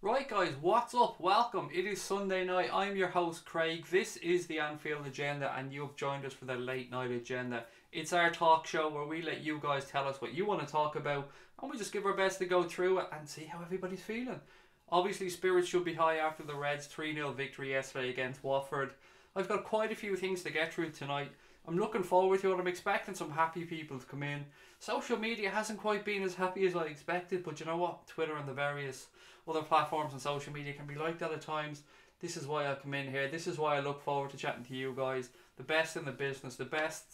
Right guys, what's up? Welcome. It is Sunday night. I'm your host Craig. This is the Anfield Agenda and you've joined us for the late night agenda. It's our talk show where we let you guys tell us what you want to talk about and we just give our best to go through it and see how everybody's feeling. Obviously spirits should be high after the Reds 3-0 victory yesterday against Watford. I've got quite a few things to get through tonight. I'm looking forward to it. I'm expecting some happy people to come in. Social media hasn't quite been as happy as I expected, but you know what? Twitter and the various other platforms on social media can be like that at times. This is why I come in here. This is why I look forward to chatting to you guys. The best in the business, the best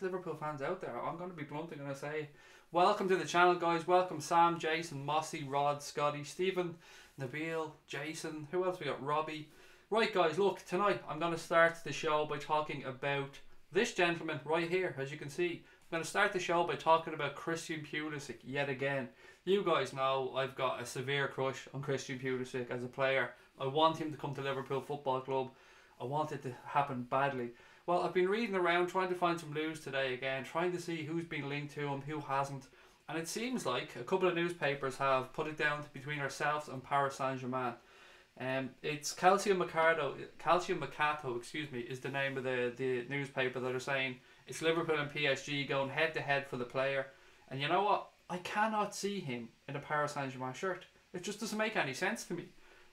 Liverpool fans out there. I'm going to be blunt and going to say, welcome to the channel, guys. Welcome Sam, Jason, Mossy, Rod, Scotty, Stephen, Nabil, Jason. Who else we got? Robbie. Right, guys. Look, tonight I'm going to start the show by talking about this gentleman right here. As you can see, I'm going to start the show by talking about Christian Pulisic yet again. You guys know I've got a severe crush on Christian Pulisic as a player. I want him to come to Liverpool Football Club. I want it to happen badly. Well, I've been reading around trying to find some news today again, trying to see who's been linked to him, who hasn't. And it seems like a couple of newspapers have put it down to between ourselves and Paris Saint-Germain. It's Calcio Mercato, is the name of the newspaper that are saying it's Liverpool and PSG going head to head for the player. And you know what? I cannot see him in a Paris Saint-Germain shirt. It just doesn't make any sense to me.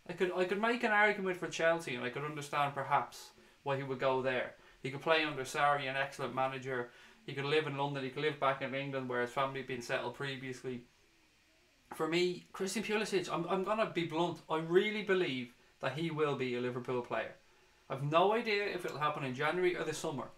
I could make an argument for Chelsea and I could understand perhaps why he would go there. He could play under Sarri, an excellent manager. He could live in London. He could live back in England where his family had been settled previously. For me, Christian Pulisic, I'm going to be blunt. I really believe that he will be a Liverpool player. I've no idea if it'll happen in January or the summer.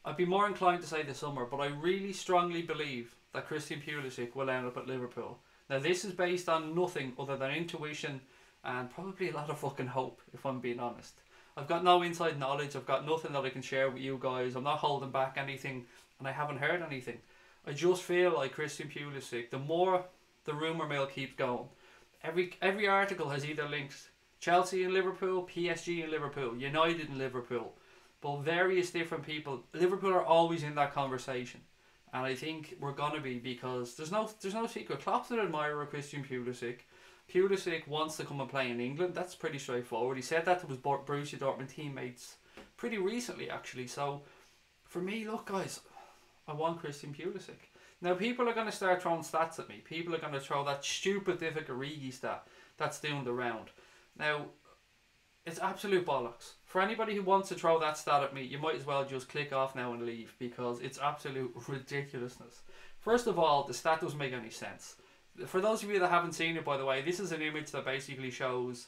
I'd be more inclined to say the summer, but I really strongly believe that Christian Pulisic will end up at Liverpool. Now this is based on nothing other than intuition and probably a lot of fucking hope, if I'm being honest. I've got no inside knowledge, I've got nothing that I can share with you guys, I'm not holding back anything and I haven't heard anything. I just feel like Christian Pulisic, the more the rumour mill keeps going, every article has either linked Chelsea and Liverpool, PSG and Liverpool, United and Liverpool, but various different people. Liverpool are always in that conversation. And I think we're going to be, because there's no secret. Klopp's an admirer of Christian Pulisic. Pulisic wants to come and play in England. That's pretty straightforward. He said that to his Borussia Dortmund teammates pretty recently, actually. So, for me, look, guys, I want Christian Pulisic. Now, people are going to start throwing stats at me. People are going to throw that stupid Divock Origi stat that's doing the round. Now, it's absolute bollocks. For anybody who wants to throw that stat at me, you might as well just click off now and leave, because it's absolute ridiculousness. First of all, the stat doesn't make any sense. For those of you that haven't seen it, by the way, this is an image that basically shows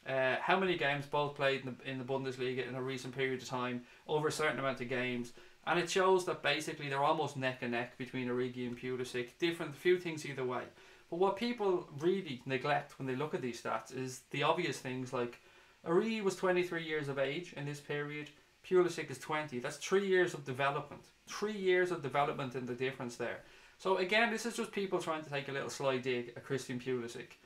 how many games both played in the Bundesliga in a recent period of time, over a certain amount of games. And it shows that basically they're almost neck and neck between Origi and Pulisic. Different, few things either way. But what people really neglect when they look at these stats is the obvious things like Origi was 23 years of age in this period. Pulisic is 20. That's 3 years of development. 3 years of development in the difference there. So again, this is just people trying to take a little sly dig at Christian Pulisic.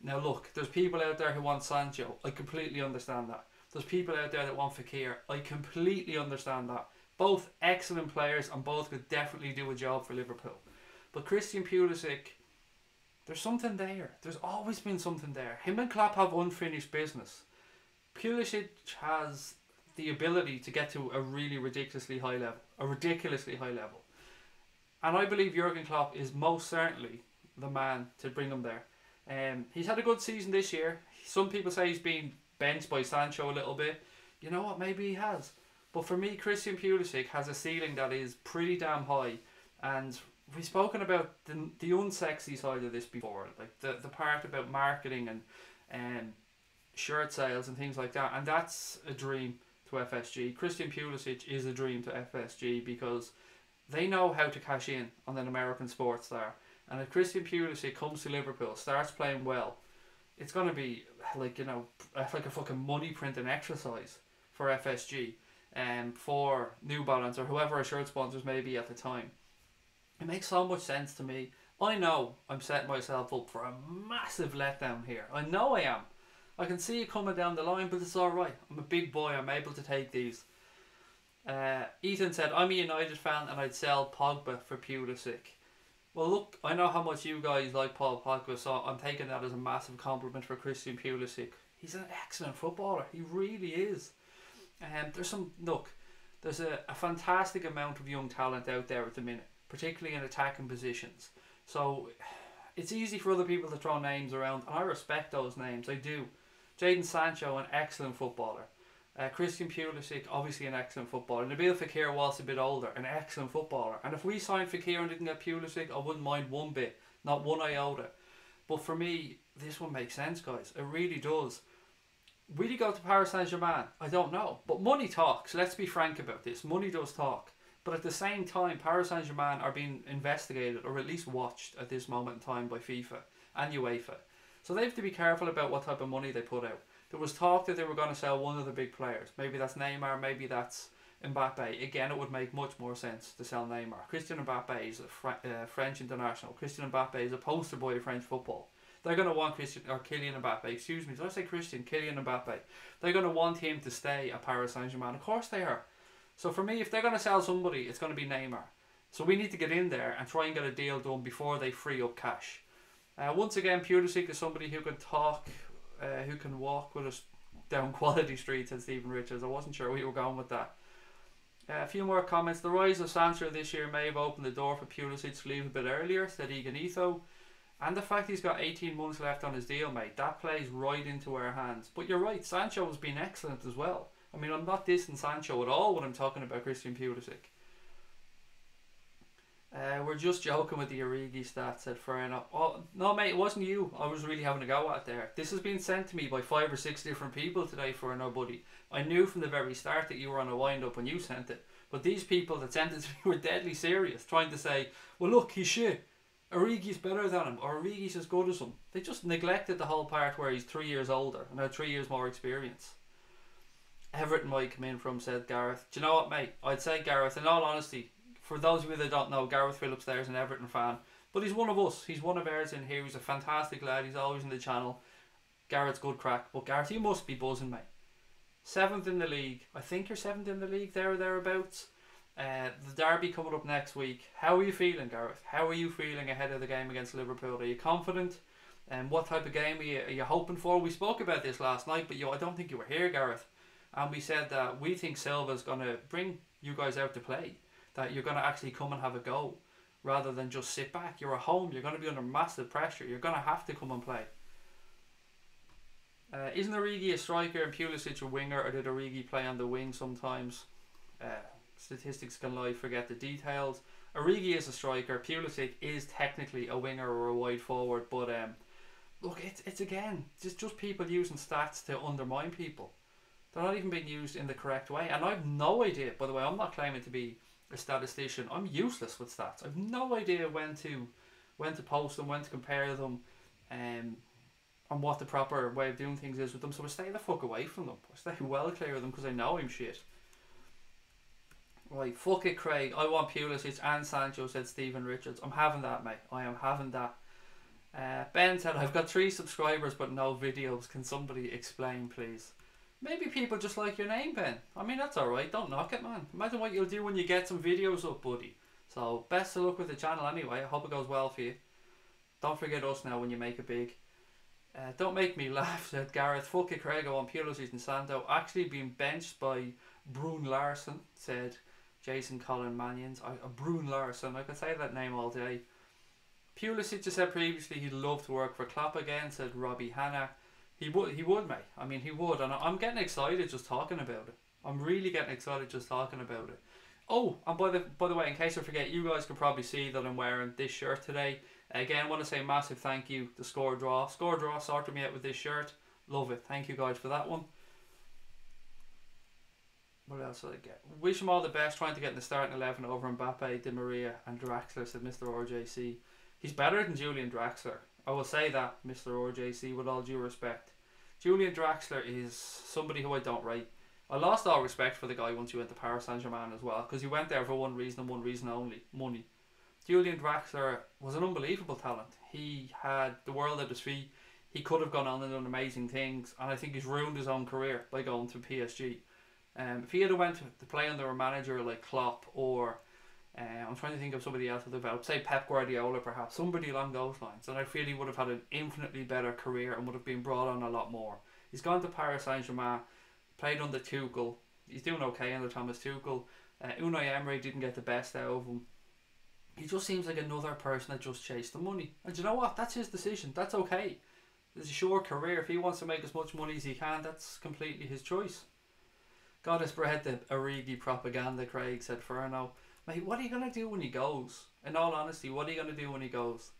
Now look, there's people out there who want Sancho. I completely understand that. There's people out there that want Fekir. I completely understand that. Both excellent players and both could definitely do a job for Liverpool. But Christian Pulisic, there's something there. There's always been something there. Him and Klopp have unfinished business. Pulisic has the ability to get to a really ridiculously high level. And I believe Jurgen Klopp is most certainly the man to bring him there. He's had a good season this year. Some people say he's been benched by Sancho a little bit. You know what, maybe he has. But for me, Christian Pulisic has a ceiling that is pretty damn high. And we've spoken about the unsexy side of this before. Like the part about marketing and shirt sales and things like that, and that's a dream to FSG. Christian Pulisic is a dream to FSG because they know how to cash in on an American sports star. And if Christian Pulisic comes to Liverpool, starts playing well, it's going to be like, you know, like a fucking money printing exercise for FSG and for New Balance or whoever our shirt sponsors may be at the time. It makes so much sense to me. I know I'm setting myself up for a massive letdown here. I know I am. I can see it coming down the line, but it's alright. I'm a big boy, I'm able to take these. Ethan said, I'm a United fan and I'd sell Pogba for Pulisic. Well, look, I know how much you guys like Paul Pogba, so I'm taking that as a massive compliment for Christian Pulisic. He's an excellent footballer. He really is. There's a fantastic amount of young talent out there at the minute, particularly in attacking positions. So it's easy for other people to throw names around, and I respect those names. I do. Jadon Sancho, an excellent footballer. Christian Pulisic, obviously an excellent footballer. Nabil Fekir, whilst a bit older, an excellent footballer. And if we signed Fekir and didn't get Pulisic, I wouldn't mind one bit, not one iota. But for me, this one makes sense, guys. It really does. Will he go to Paris Saint-Germain? I don't know. But money talks. Let's be frank about this. Money does talk. But at the same time, Paris Saint-Germain are being investigated, or at least watched at this moment in time, by FIFA and UEFA. So they have to be careful about what type of money they put out. There was talk that they were going to sell one of the big players. Maybe that's Neymar, maybe that's Mbappe. Again, it would make much more sense to sell Neymar. Christian Mbappe is a French international. Christian Mbappe is a poster boy of French football. They're going to want Kylian Mbappe, excuse me, did I say Christian? Kylian Mbappe. They're going to want him to stay at Paris Saint-Germain. Of course they are. So for me, if they're going to sell somebody, it's going to be Neymar. So we need to get in there and try and get a deal done before they free up cash. Once again, Pulisic is somebody who can talk, who can walk with us down quality streets, said Stephen Richards. I wasn't sure where you were going with that. A few more comments. The rise of Sancho this year may have opened the door for Pulisic to leave a bit earlier, said Eganetho. And the fact he's got 18 months left on his deal, mate, that plays right into our hands. But you're right, Sancho has been excellent as well. I mean, I'm not dissing Sancho at all when I'm talking about Christian Pulisic. We're just joking with the Origi stats, said Ferno. Oh, no, mate, it wasn't you. I was really having a go at there. This has been sent to me by 5 or 6 different people today, Ferno, buddy. I knew from the very start that you were on a wind-up when you sent it. But these people that sent it to me were deadly serious, trying to say, well, look, he's shit. Origi's better than him, or Origi's as good as him. They just neglected the whole part where he's 3 years older and had 3 years more experience. Everton might come in from, said Gareth. Do you know what, mate? I'd say Gareth, in all honesty, for those of you that don't know, Gareth Phillips there is an Everton fan. But he's one of us. He's one of ours in here. He's a fantastic lad. He's always in the channel. Gareth's good crack. But Gareth, you must be buzzing, mate. 7th in the league. I think you're 7th in the league, there or thereabouts. The derby coming up next week. How are you feeling, Gareth? How are you feeling ahead of the game against Liverpool? Are you confident? And what type of game are you hoping for? We spoke about this last night, but I don't think you were here, Gareth. And we said that we think Silva's going to bring you guys out to play. That you're going to actually come and have a go rather than just sit back. You're at home. You're going to be under massive pressure. You're going to have to come and play. Isn't Origi a striker and Pulisic a winger, or did Origi play on the wing sometimes? Statistics can lie, forget the details. Origi is a striker. Pulisic is technically a winger or a wide forward, but look, it's again just people using stats to undermine people. They're not even being used in the correct way, and I've no idea. By the way, I'm not claiming to be a statistician. I'm useless with stats. I've no idea when to post them, when to compare them, and what the proper way of doing things is with them. So I stay the fuck away from them. I stay well clear of them because I know I'm shit. Right, fuck it, Craig. I want Pulisic and Sancho, said Stephen Richards. I'm having that, mate. I am having that. Ben said, I've got 3 subscribers but no videos. Can somebody explain, please? Maybe people just like your name, Ben. I mean, that's alright. Don't knock it, man. Imagine what you'll do when you get some videos up, buddy. So, best of luck with the channel anyway. I hope it goes well for you. Don't forget us now when you make it big. Don't make me laugh, said Gareth. Fuck it, Craig. I want Pulisic and Santo. Actually being benched by Brune Larson, said Jason Colin Manions. Brune Larson. I could say that name all day. Pulisic just said previously he'd love to work for Klopp again, said Robbie Hanna. He would, mate. I mean, he would, and I'm getting excited just talking about it. I'm really getting excited just talking about it. Oh, and by the way, in case I forget, you guys can probably see that I'm wearing this shirt today. Again, I want to say a massive thank you to Score Draw. Score Draw sorted me out with this shirt. Love it. Thank you guys for that one. What else did I get? Wish him all the best trying to get in the starting 11 over Mbappe, Di Maria and Draxler, said Mr. RJC. He's better than Julian Draxler. I will say that, Mr. RJC, with all due respect. Julian Draxler is somebody who I don't rate. I lost all respect for the guy once he went to Paris Saint-Germain as well, because he went there for one reason and one reason only, money. Julian Draxler was an unbelievable talent. He had the world at his feet. He could have gone on and done amazing things, and I think he's ruined his own career by going to PSG. If he had went to play under a manager like Klopp or I'm trying to think of somebody else with about, say Pep Guardiola perhaps, somebody along those lines. And I feel he would have had an infinitely better career and would have been brought on a lot more. He's gone to Paris Saint-Germain, played under Tuchel. He's doing okay under Thomas Tuchel. Unai Emery didn't get the best out of him. He just seems like another person that just chased the money. And do you know what? That's his decision. That's okay. It's a short career. If he wants to make as much money as he can, that's completely his choice. Gotta spread the Origi propaganda, Craig, said Furno. Mate, what are you going to do when he goes? In all honesty, what are you going to do when he goes?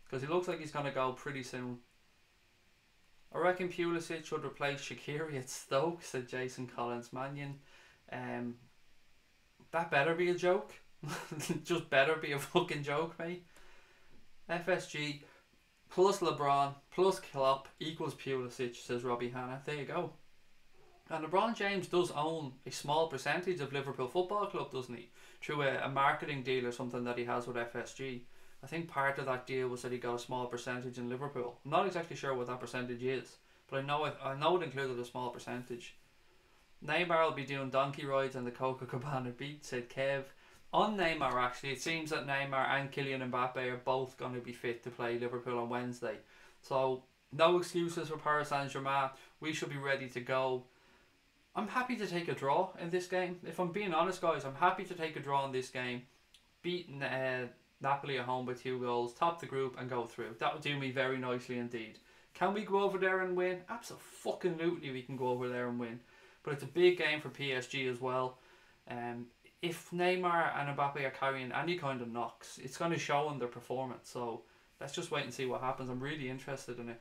Because he looks like he's going to go pretty soon. I reckon Pulisic should replace Shaqiri at Stoke, said Jason Collins Mannion. That better be a joke. Just better be a fucking joke, mate. FSG plus LeBron plus Klopp equals Pulisic, says Robbie Hanna. There you go. And LeBron James does own a small percentage of Liverpool Football Club, doesn't he? Through a marketing deal or something that he has with FSG. I think part of that deal was that he got a small percentage in Liverpool. I'm not exactly sure what that percentage is, but I know it included a small percentage. Neymar will be doing donkey rides on the Coca-Cabana beach, said Kev. On Neymar, actually, it seems that Neymar and Kylian Mbappe are both going to be fit to play Liverpool on Wednesday. So, no excuses for Paris Saint-Germain. We should be ready to go. I'm happy to take a draw in this game. If I'm being honest, guys, I'm happy to take a draw in this game. Beating Napoli at home by 2 goals, top the group and go through. That would do me very nicely indeed. Can we go over there and win? Absolutely we can go over there and win. But it's a big game for PSG as well. If Neymar and Mbappe are carrying any kind of knocks, it's going to show in their performance. So let's just wait and see what happens. I'm really interested in it.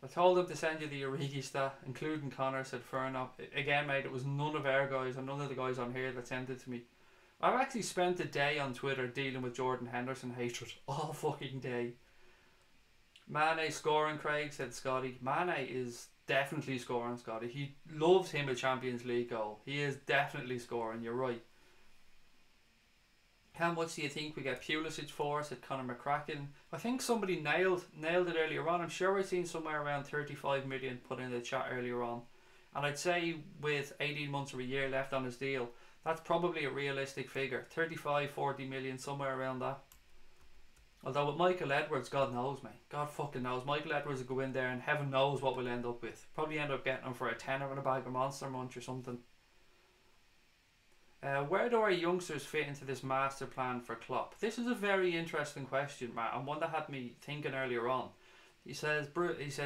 I told him to send you the Origi stat, including Connor, said Furno. Again, mate, it was none of our guys and none of the guys on here that sent it to me. I've actually spent a day on Twitter dealing with Jordan Henderson hatred all fucking day. Mane scoring, Craig, said Scotty. Mane is definitely scoring, Scotty. He loves him a Champions League goal. He is definitely scoring, you're right. How much do you think we get Pulisic for, said Conor McCracken? I think somebody nailed it earlier on. I'm sure I've seen somewhere around 35 million put in the chat earlier on. And I'd say with 18 months or a year left on his deal, that's probably a realistic figure. 35, 40 million, somewhere around that. Although with Michael Edwards, God knows, mate. God fucking knows. Michael Edwards will go in there and heaven knows what we'll end up with. Probably end up getting him for a tenner and a bag of Monster Munch or something. Where do our youngsters fit into this master plan for Klopp? This is a very interesting question, Matt, and one that had me thinking earlier on. He said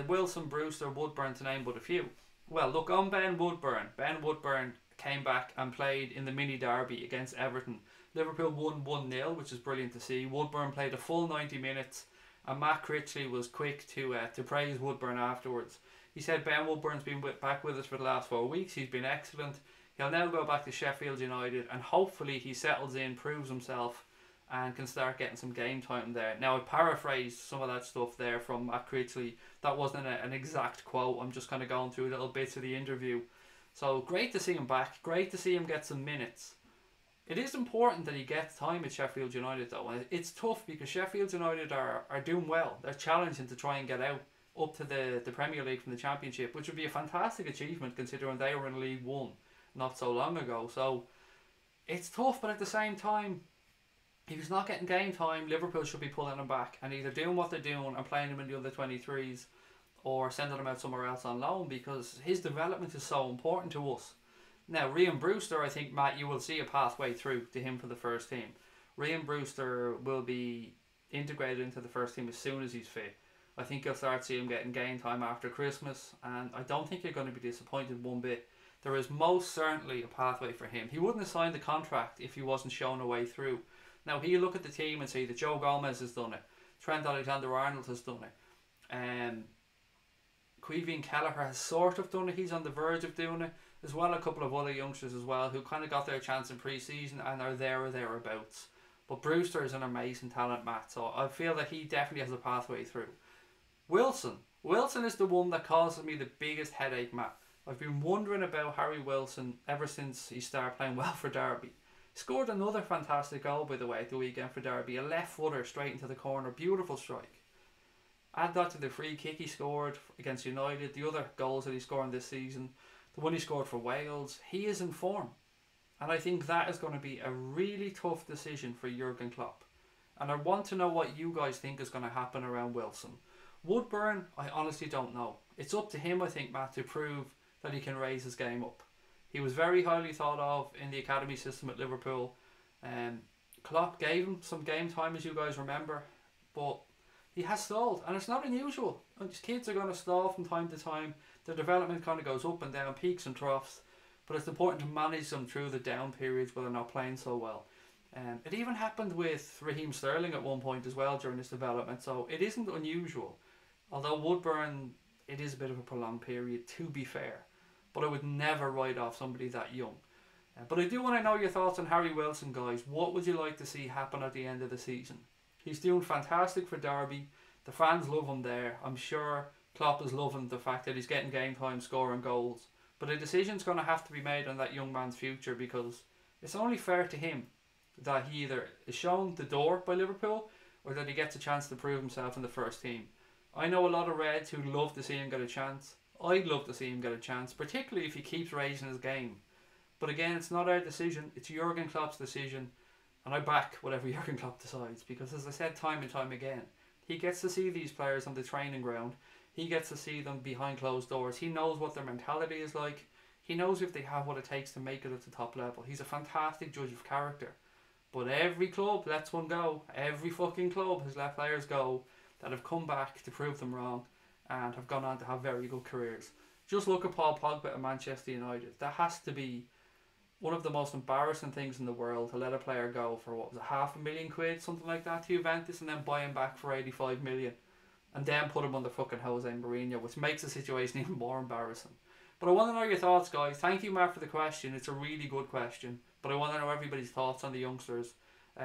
Wilson, Brewster, Woodburn to name but a few. Well, look, on Ben Woodburn. Ben Woodburn came back and played in the mini derby against Everton. Liverpool won 1-0, which is brilliant to see. Woodburn played a full 90 minutes, and Matt Critchley was quick to praise Woodburn afterwards. He said Ben Woodburn's been back with us for the last 4 weeks. He's been excellent. He'll now go back to Sheffield United and hopefully he settles in, proves himself and can start getting some game time there. Now I paraphrased some of that stuff there from Matt Critchley. That wasn't an exact quote. I'm just kind of going through little bits of the interview. So great to see him back. Great to see him get some minutes. It is important that he gets time at Sheffield United though. And it's tough because Sheffield United are doing well. They're challenging to try and get out up to the Premier League from the Championship, which would be a fantastic achievement considering they were in League One not so long ago. So it's tough, but at the same time, if he's not getting game time, Liverpool should be pulling him back and either doing what they're doing and playing him in the under 23s or sending him out somewhere else on loan, because his development is so important to us. Now Ryan Brewster, I think, Matt, you will see a pathway through to him for the first team. Ryan Brewster will be integrated into the first team as soon as he's fit. I think you'll start seeing him getting game time after Christmas, and I don't think you're going to be disappointed one bit. There is most certainly a pathway for him. He wouldn't have signed the contract if he wasn't shown a way through. Now, he'll look at the team and say that Joe Gomez has done it. Trent Alexander-Arnold has done it. Queeveen Kelleher has sort of done it. He's on the verge of doing it. As well, a couple of other youngsters as well who kind of got their chance in pre-season and are there or thereabouts. But Brewster is an amazing talent, Matt. So I feel that he definitely has a pathway through. Wilson is the one that causes me the biggest headache, Matt. I've been wondering about Harry Wilson ever since he started playing well for Derby. He scored another fantastic goal, by the way, at the weekend for Derby. A left footer straight into the corner. Beautiful strike. Add that to the free kick he scored against United. The other goals that he's scoring this season. The one he scored for Wales. He is in form. And I think that is going to be a really tough decision for Jurgen Klopp. And I want to know what you guys think is going to happen around Wilson. Woodburn, I honestly don't know. It's up to him, I think, Matt, to prove that he can raise his game up. He was very highly thought of in the academy system at Liverpool. Klopp gave him some game time, as you guys remember, but he has stalled, and it's not unusual. Kids are going to stall from time to time. Their development kind of goes up and down, peaks and troughs, but it's important to manage them through the down periods where they're not playing so well. It even happened with Raheem Sterling at one point as well during his development, so it isn't unusual. Although Woodburn, it is a bit of a prolonged period, to be fair, but I would never write off somebody that young. But I do want to know your thoughts on Harry Wilson, guys. What would you like to see happen at the end of the season? He's doing fantastic for Derby. The fans love him there. I'm sure Klopp is loving the fact that he's getting game time, scoring goals. But a decision's going to have to be made on that young man's future, because it's only fair to him that he either is shown the door by Liverpool or that he gets a chance to prove himself in the first team. I know a lot of Reds who love to see him get a chance. I'd love to see him get a chance, particularly if he keeps raising his game. But again, it's not our decision, it's Jurgen Klopp's decision, and I back whatever Jurgen Klopp decides, because as I said time and time again, he gets to see these players on the training ground, he gets to see them behind closed doors, he knows what their mentality is like, he knows if they have what it takes to make it at the top level. He's a fantastic judge of character. But every club lets one go. Every fucking club has let players go that have come back to prove them wrong and have gone on to have very good careers. Just look at Paul Pogba at Manchester United. That has to be one of the most embarrassing things in the world, to let a player go for, what was it, £500,000, something like that, to Juventus, and then buy him back for 85 million and then put him under fucking Jose Mourinho, which makes the situation even more embarrassing. But I want to know your thoughts, guys. Thank you, Mark, for the question. It's a really good question, but I want to know everybody's thoughts on the youngsters.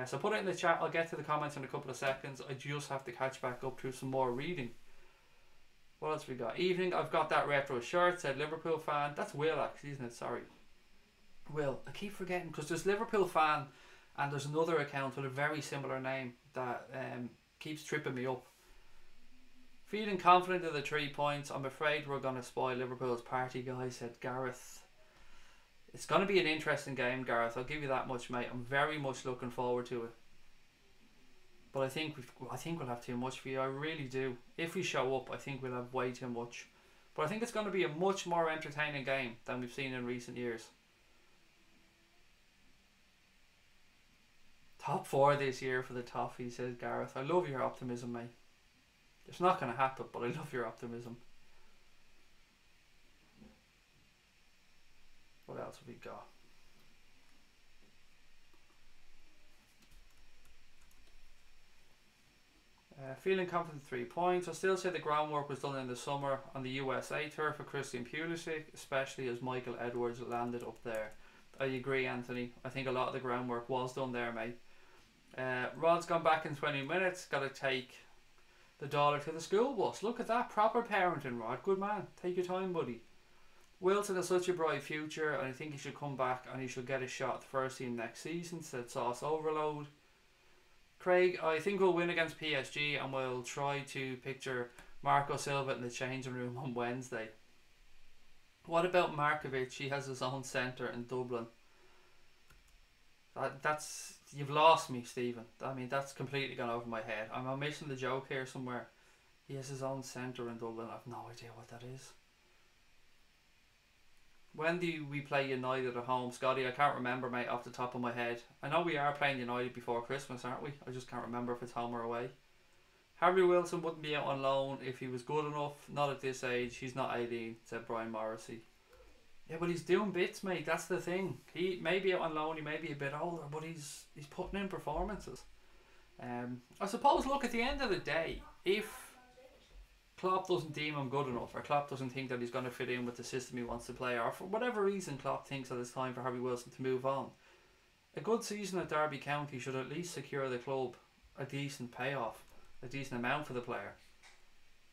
So put it in the chat. I'll get to the comments in a couple of seconds. I just have to catch back up to some more reading. What else we got? Evening, I've got that retro shirt, said Liverpool fan. That's Will, actually, isn't it? Sorry. Will, I keep forgetting, because there's Liverpool fan and there's another account with a very similar name that keeps tripping me up. Feeling confident of the 3 points. I'm afraid we're going to spoil Liverpool's party, guys, said Gareth. It's going to be an interesting game, Gareth. I'll give you that much, mate. I'm very much looking forward to it. But I think we'll have too much for you. I really do. If we show up, I think we'll have way too much. But I think it's going to be a much more entertaining game than we've seen in recent years. Top 4 this year for the Toffee, says Gareth. I love your optimism, mate. It's not going to happen, but I love your optimism. What else have we got? Feeling confident 3 points. I still say the groundwork was done in the summer on the USA turf for Christian Pulisic, especially as Michael Edwards landed up there. I agree, Anthony. I think a lot of the groundwork was done there, mate. Rod's gone back in 20 minutes. Got to take the daughter to the school bus. Look at that. Proper parenting, Rod. Good man. Take your time, buddy. Wilson has such a bright future, and I think he should come back and he should get a shot at the first team next season, said Sauce Overload. Craig, I think we'll win against PSG, and we'll try to picture Marco Silva in the changing room on Wednesday. What about Markovic? He has his own centre in Dublin. That's you've lost me, Stephen. I mean, that's completely gone over my head. I'm missing the joke here somewhere. He has his own centre in Dublin. I've no idea what that is. When do we play United at home, Scotty? I can't remember, mate, off the top of my head. I know we are playing United before Christmas, aren't we? I just can't remember if it's home or away. Harry Wilson wouldn't be out on loan if he was good enough. Not at this age. He's not 18, said Brian Morrissey. Yeah, but he's doing bits, mate. That's the thing. He may be out on loan. He may be a bit older, but he's putting in performances. I suppose, look, at the end of the day, if Klopp doesn't deem him good enough, or Klopp doesn't think that he's going to fit in with the system he wants to play, or for whatever reason Klopp thinks that it's time for Harry Wilson to move on, a good season at Derby County should at least secure the club a decent payoff, a decent amount for the player,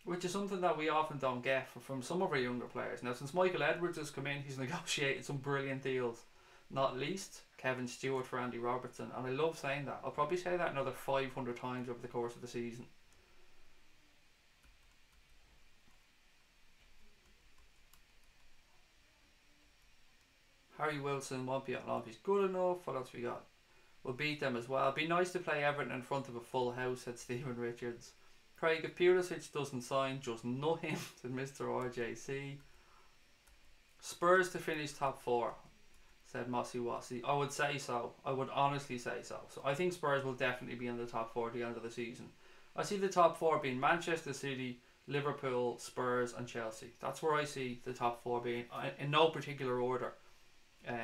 which is something that we often don't get from some of our younger players. Now, since Michael Edwards has come in, he's negotiated some brilliant deals, not least Kevin Stewart for Andy Robertson, and I love saying that. I'll probably say that another 500 times over the course of the season. Harry Wilson won't be at all. He's good enough. What else we got? We'll beat them as well. It'd be nice to play Everton in front of a full house, said Stephen Richards. Craig, if Pulisic doesn't sign, just nut him, said Mr. RJC. Spurs to finish top 4, said Mossy Wassy. I would say so. I would honestly say so. So I think Spurs will definitely be in the top 4 at the end of the season. I see the top 4 being Manchester City, Liverpool, Spurs and Chelsea. That's where I see the top 4 being, in no particular order.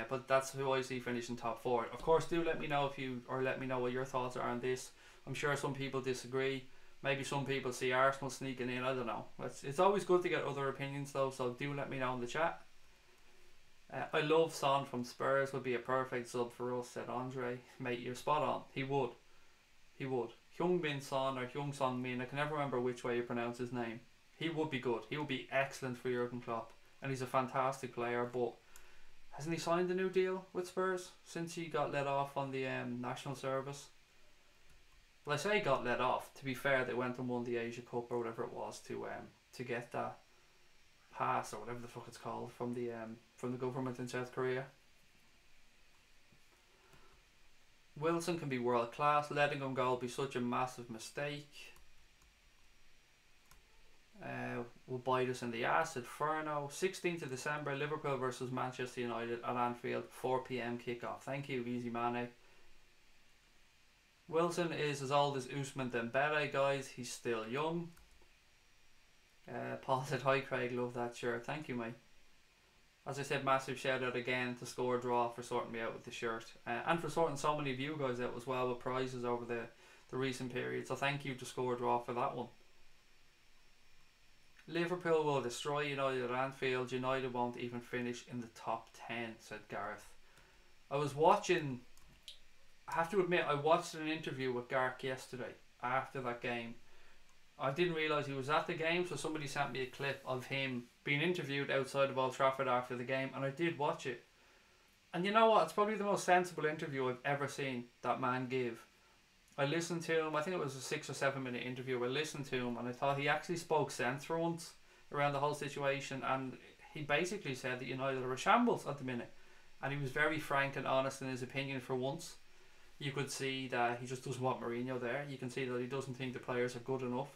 But that's who I see finishing top 4. Of course, do let me know let me know what your thoughts are on this. I'm sure some people disagree. Maybe some people see Arsenal sneaking in. I don't know. It's always good to get other opinions though, so do let me know in the chat. I love Son from Spurs. Would be a perfect sub for us, said Andre. Mate, you're spot on. He would. Heung-min Son or Hyung Song Min, I can never remember which way you pronounce his name. He would be good. He would be excellent for Jurgen Klopp. And he's a fantastic player, but hasn't he signed a new deal with Spurs since he got let off on the national service? Well, I say got let off. To be fair, they went and won the Asia Cup or whatever it was to get that pass or whatever the fuck it's called from the government in South Korea. Wilson can be world class. Letting him go will be such a massive mistake. Will bite us in the ass at Furno. 16th of December, Liverpool versus Manchester United at Anfield, 4 PM kickoff. Thank you, Easy Mane. Wilson is as old as Usman Dembele, guys. He's still young. Paul said, hi Craig, love that shirt. Thank you, mate. As I said, massive shout out again to Score Draw for sorting me out with the shirt. And for sorting so many of you guys out as well with prizes over the recent period. So thank you to Score Draw for that one. Liverpool will destroy United at Anfield. United won't even finish in the top 10, said Gareth. I was watching, I have to admit, I watched an interview with Gareth yesterday after that game. I didn't realise he was at the game, so somebody sent me a clip of him being interviewed outside of Old Trafford after the game, and I did watch it. And you know what? It's probably the most sensible interview I've ever seen that man give. I listened to him, I think it was a 6 or 7 minute interview. I listened to him and I thought he actually spoke sense for once around the whole situation, and he basically said that United are a shambles at the minute, and he was very frank and honest in his opinion for once. You could see that he just doesn't want Mourinho there. You can see that he doesn't think the players are good enough.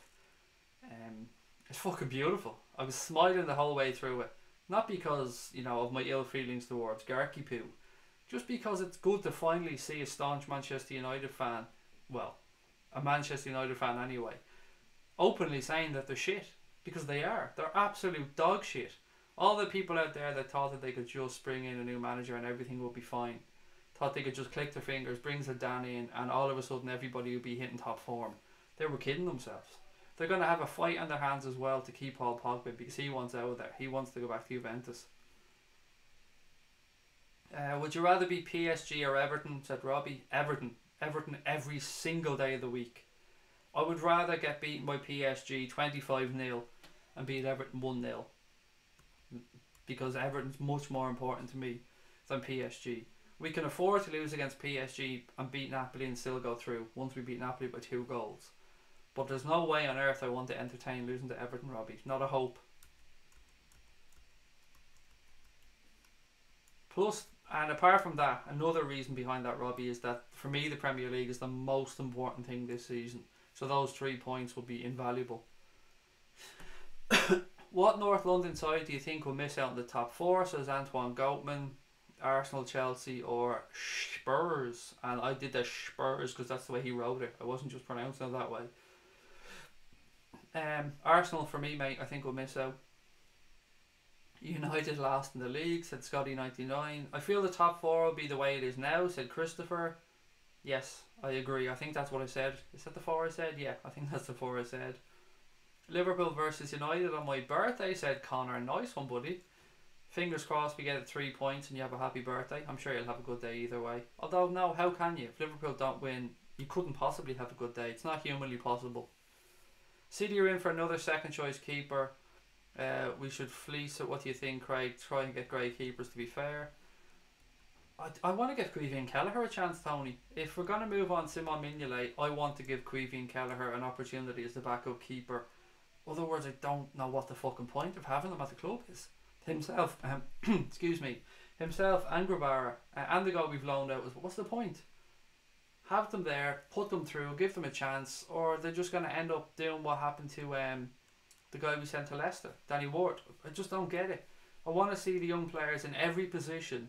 It's fucking beautiful. I was smiling the whole way through it. Not because, you know, of my ill feelings towards Garky Poo. Just because it's good to finally see a staunch Manchester United fan, well, a Manchester United fan anyway, openly saying that they're shit. Because they are. They're absolute dog shit. All the people out there that thought that they could just bring in a new manager and everything would be fine, thought they could just click their fingers, bring Zidane in, and all of a sudden everybody would be hitting top form. They were kidding themselves. They're going to have a fight on their hands as well to keep Paul Pogba, because he wants out of there. He wants to go back to Juventus. Would you rather be PSG or Everton, said Robbie. Everton every single day of the week. I would rather get beaten by PSG 25-0 and beat Everton 1-0, because Everton's much more important to me than PSG. We can afford to lose against PSG and beat Napoli and still go through once we beat Napoli by 2 goals. But there's no way on earth I want to entertain losing to Everton, Robbie. Not a hope. Plus, and apart from that, another reason behind that, Robbie, is that for me the Premier League is the most important thing this season. So those 3 points will be invaluable. What North London side do you think will miss out in the top 4, says Antoine Goatman? Arsenal, Chelsea or Spurs? And I did the Spurs because that's the way he wrote it. I wasn't just pronouncing it that way. Arsenal for me, mate, I think will miss out. United last in the league, said Scotty99. I feel the top 4 will be the way it is now, said Christopher. Yes, I agree. I think that's what I said. Is that the 4 I said? Yeah, I think that's the 4 I said. Liverpool versus United on my birthday, said Connor. Nice one, buddy. Fingers crossed we get 3 points and you have a happy birthday. I'm sure you'll have a good day either way. Although, no, how can you? If Liverpool don't win, you couldn't possibly have a good day. It's not humanly possible. City are in for another second choice keeper. We should fleece it. What do you think, Craig? Try and get great keepers, to be fair. I want to give Caoimhín Kelleher a chance, Tony. If we're going to move on Simon Mignolet, I want to give Caoimhín Kelleher an opportunity as the backup keeper. Otherwise, I don't know what the fucking point of having him at the club is. Himself, excuse me, himself and Grabara, and the guy we've loaned out. What's the point? Have them there, put them through, give them a chance, or they're just going to end up doing what happened to the guy we sent to Leicester, Danny Ward. I just don't get it. I want to see the young players in every position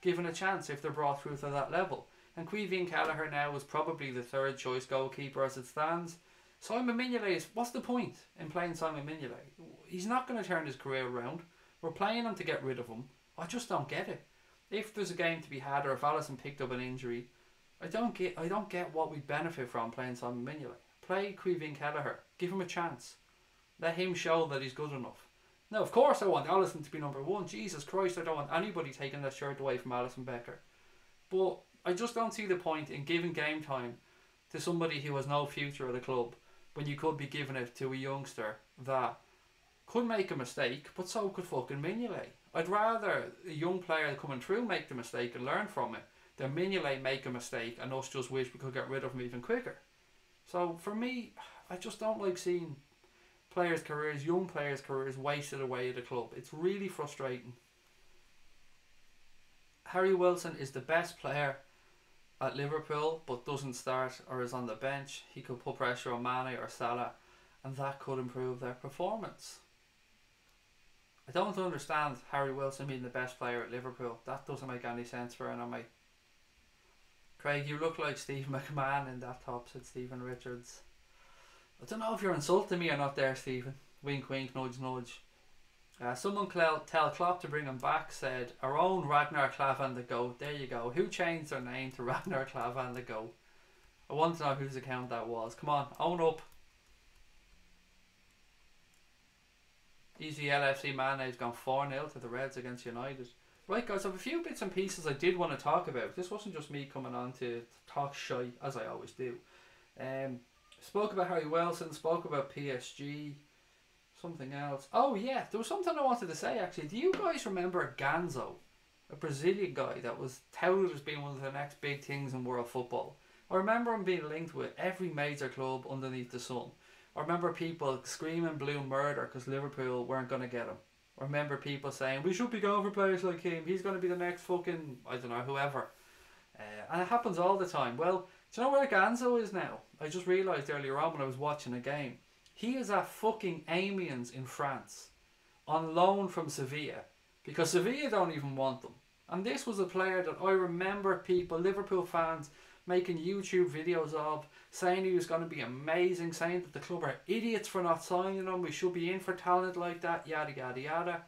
given a chance if they're brought through to that level. And Caoimhín Kelleher now is probably the third choice goalkeeper as it stands. Simon Mignolet is, what's the point in playing Simon Mignolet? He's not going to turn his career around. We're playing him to get rid of him. I just don't get it. If there's a game to be had, or if Alisson picked up an injury, I don't get what we benefit from playing Simon Mignolet. Play Caoimhín Kelleher. Give him a chance. Let him show that he's good enough. Now, of course I want Alisson to be number one. Jesus Christ, I don't want anybody taking that shirt away from Alisson Becker. But I just don't see the point in giving game time to somebody who has no future at a club when you could be giving it to a youngster that could make a mistake, but so could fucking Mignolet. I'd rather a young player coming through make the mistake and learn from it than Mignolet make a mistake and us just wish we could get rid of him even quicker. So for me, I just don't like seeing players' careers, young players' careers, wasted away at a club. It's really frustrating. Harry Wilson is the best player at Liverpool, but doesn't start or is on the bench. He could put pressure on Mane or Salah, and that could improve their performance. I don't understand Harry Wilson being the best player at Liverpool. That doesn't make any sense for an mate. Craig, you look like Steve McMahon in that top, said Stephen Richards. I don't know if you're insulting me or not there, Stephen. Wink, wink, nudge, nudge. Someone tell Klopp to bring him back, said, our own Ragnar Klavan the GOAT. There you go. Who changed their name to Ragnar Klavan the GOAT? I want to know whose account that was. Come on, own up. Easy LFC man, he's gone 4-0 to the Reds against United. Right guys, I have a few bits and pieces I did want to talk about. This wasn't just me coming on to talk shy, as I always do. Spoke about Harry Wilson, spoke about PSG, something else. Oh yeah, there was something I wanted to say actually. Do you guys remember Ganzo? A Brazilian guy that was touted as being one of the next big things in world football. I remember him being linked with every major club underneath the sun. I remember people screaming blue murder because Liverpool weren't going to get him. I remember people saying, we should be going for players like him. He's going to be the next fucking, I don't know, whoever. And it happens all the time. Well, do you know where Ganzo is now? I just realised earlier on when I was watching a game. He is at fucking Amiens in France. On loan from Sevilla. Because Sevilla don't even want them. And this was a player that I remember people, Liverpool fans, making YouTube videos of, saying he was going to be amazing, saying that the club are idiots for not signing him, we should be in for talent like that, yada yada yada.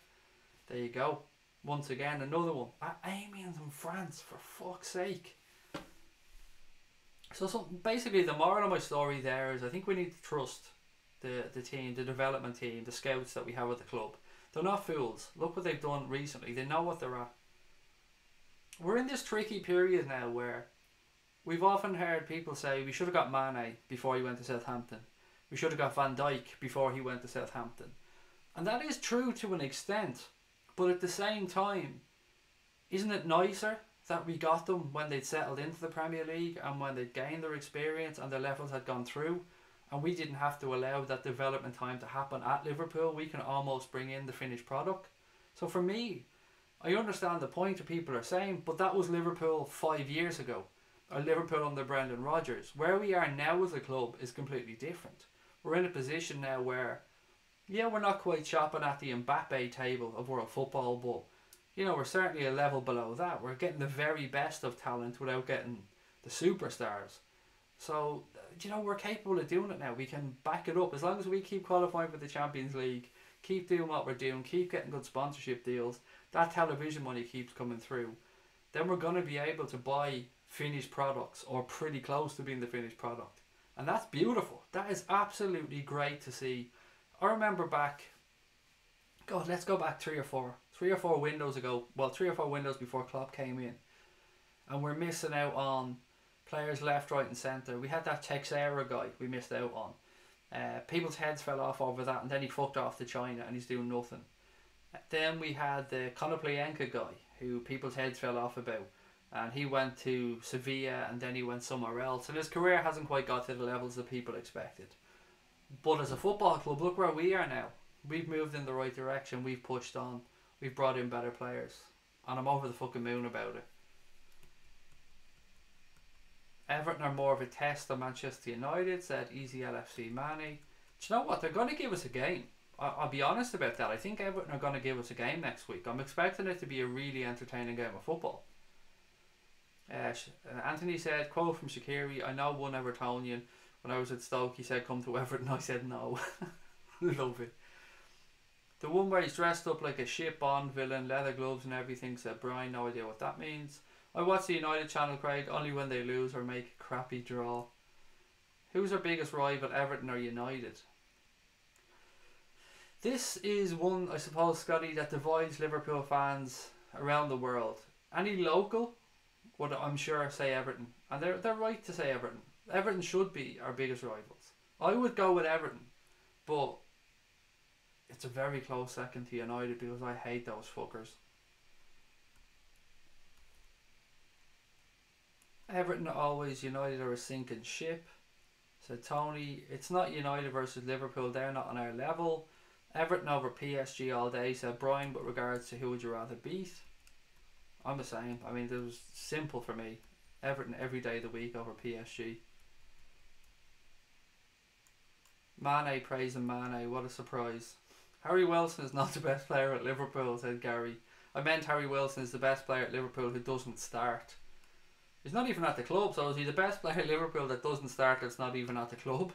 There you go. Once again, another one. At Amiens in France, for fuck's sake. So basically the moral of my story there is I think we need to trust the team, the development team, the scouts that we have at the club. They're not fools. Look what they've done recently. They know what they're at. We're in this tricky period now where we've often heard people say we should have got Mane before he went to Southampton. We should have got Van Dijk before he went to Southampton. And that is true to an extent. But at the same time, isn't it nicer that we got them when they'd settled into the Premier League and when they'd gained their experience and their levels had gone through, and we didn't have to allow that development time to happen at Liverpool? We can almost bring in the finished product. So for me, I understand the point that people are saying, but that was Liverpool 5 years ago. Or Liverpool under Brendan Rodgers. Where we are now as a club is completely different. We're in a position now where, yeah, we're not quite shopping at the Mbappe table of world football, but you know, we're certainly a level below that. We're getting the very best of talent without getting the superstars. So, you know, we're capable of doing it now. We can back it up. As long as we keep qualifying for the Champions League, keep doing what we're doing, keep getting good sponsorship deals, that television money keeps coming through, then we're going to be able to buy finished products or pretty close to being the finished product. And that's beautiful. That is absolutely great to see. I remember back, God, let's go back three or four windows ago. Well, 3 or 4 windows before Klopp came in. And we're missing out on players left, right and centre. We had that Texera guy we missed out on. People's heads fell off over that, and then he fucked off to China and he's doing nothing. Then we had the Konoplyanka guy who people's heads fell off about, and he went to Sevilla and then he went somewhere else, and his career hasn't quite got to the levels that people expected. But as a football club, look where we are now. We've moved in the right direction, we've pushed on, we've brought in better players. and I'm over the fucking moon about it. Everton are more of a test than Manchester United, said Easy LFC Manny. Do you know what? They're going to give us a game. I'll be honest about that. I think Everton are going to give us a game next week. I'm expecting it to be a really entertaining game of football. Anthony said, quote from Shaqiri, I know one Evertonian. When I was at Stoke, he said, come to Everton. I said, no. Love it. The one where he's dressed up like a shit Bond villain, leather gloves and everything, said Brian. No idea what that means. I watch the United channel, Craig, only when they lose or make a crappy draw. Who's our biggest rival, Everton or United? This is one, I suppose, Scotty, that divides Liverpool fans around the world. Any local would, I'm sure, say Everton. And they're right to say Everton. Everton should be our biggest rivals. I would go with Everton, but it's a very close second to United because I hate those fuckers. Everton always, United are a sinking ship, said Tony. It's not United versus Liverpool, they're not on our level. Everton over PSG all day, said Brian. But regards to who would you rather beat, I'm the same. I mean, it was simple for me. Everton every day of the week over PSG. Mane praising Mane, what a surprise. Harry Wilson is not the best player at Liverpool, said Gary. I meant Harry Wilson is the best player at Liverpool who doesn't start. He's not even at the club, so is he the best player at Liverpool that doesn't start that's not even at the club?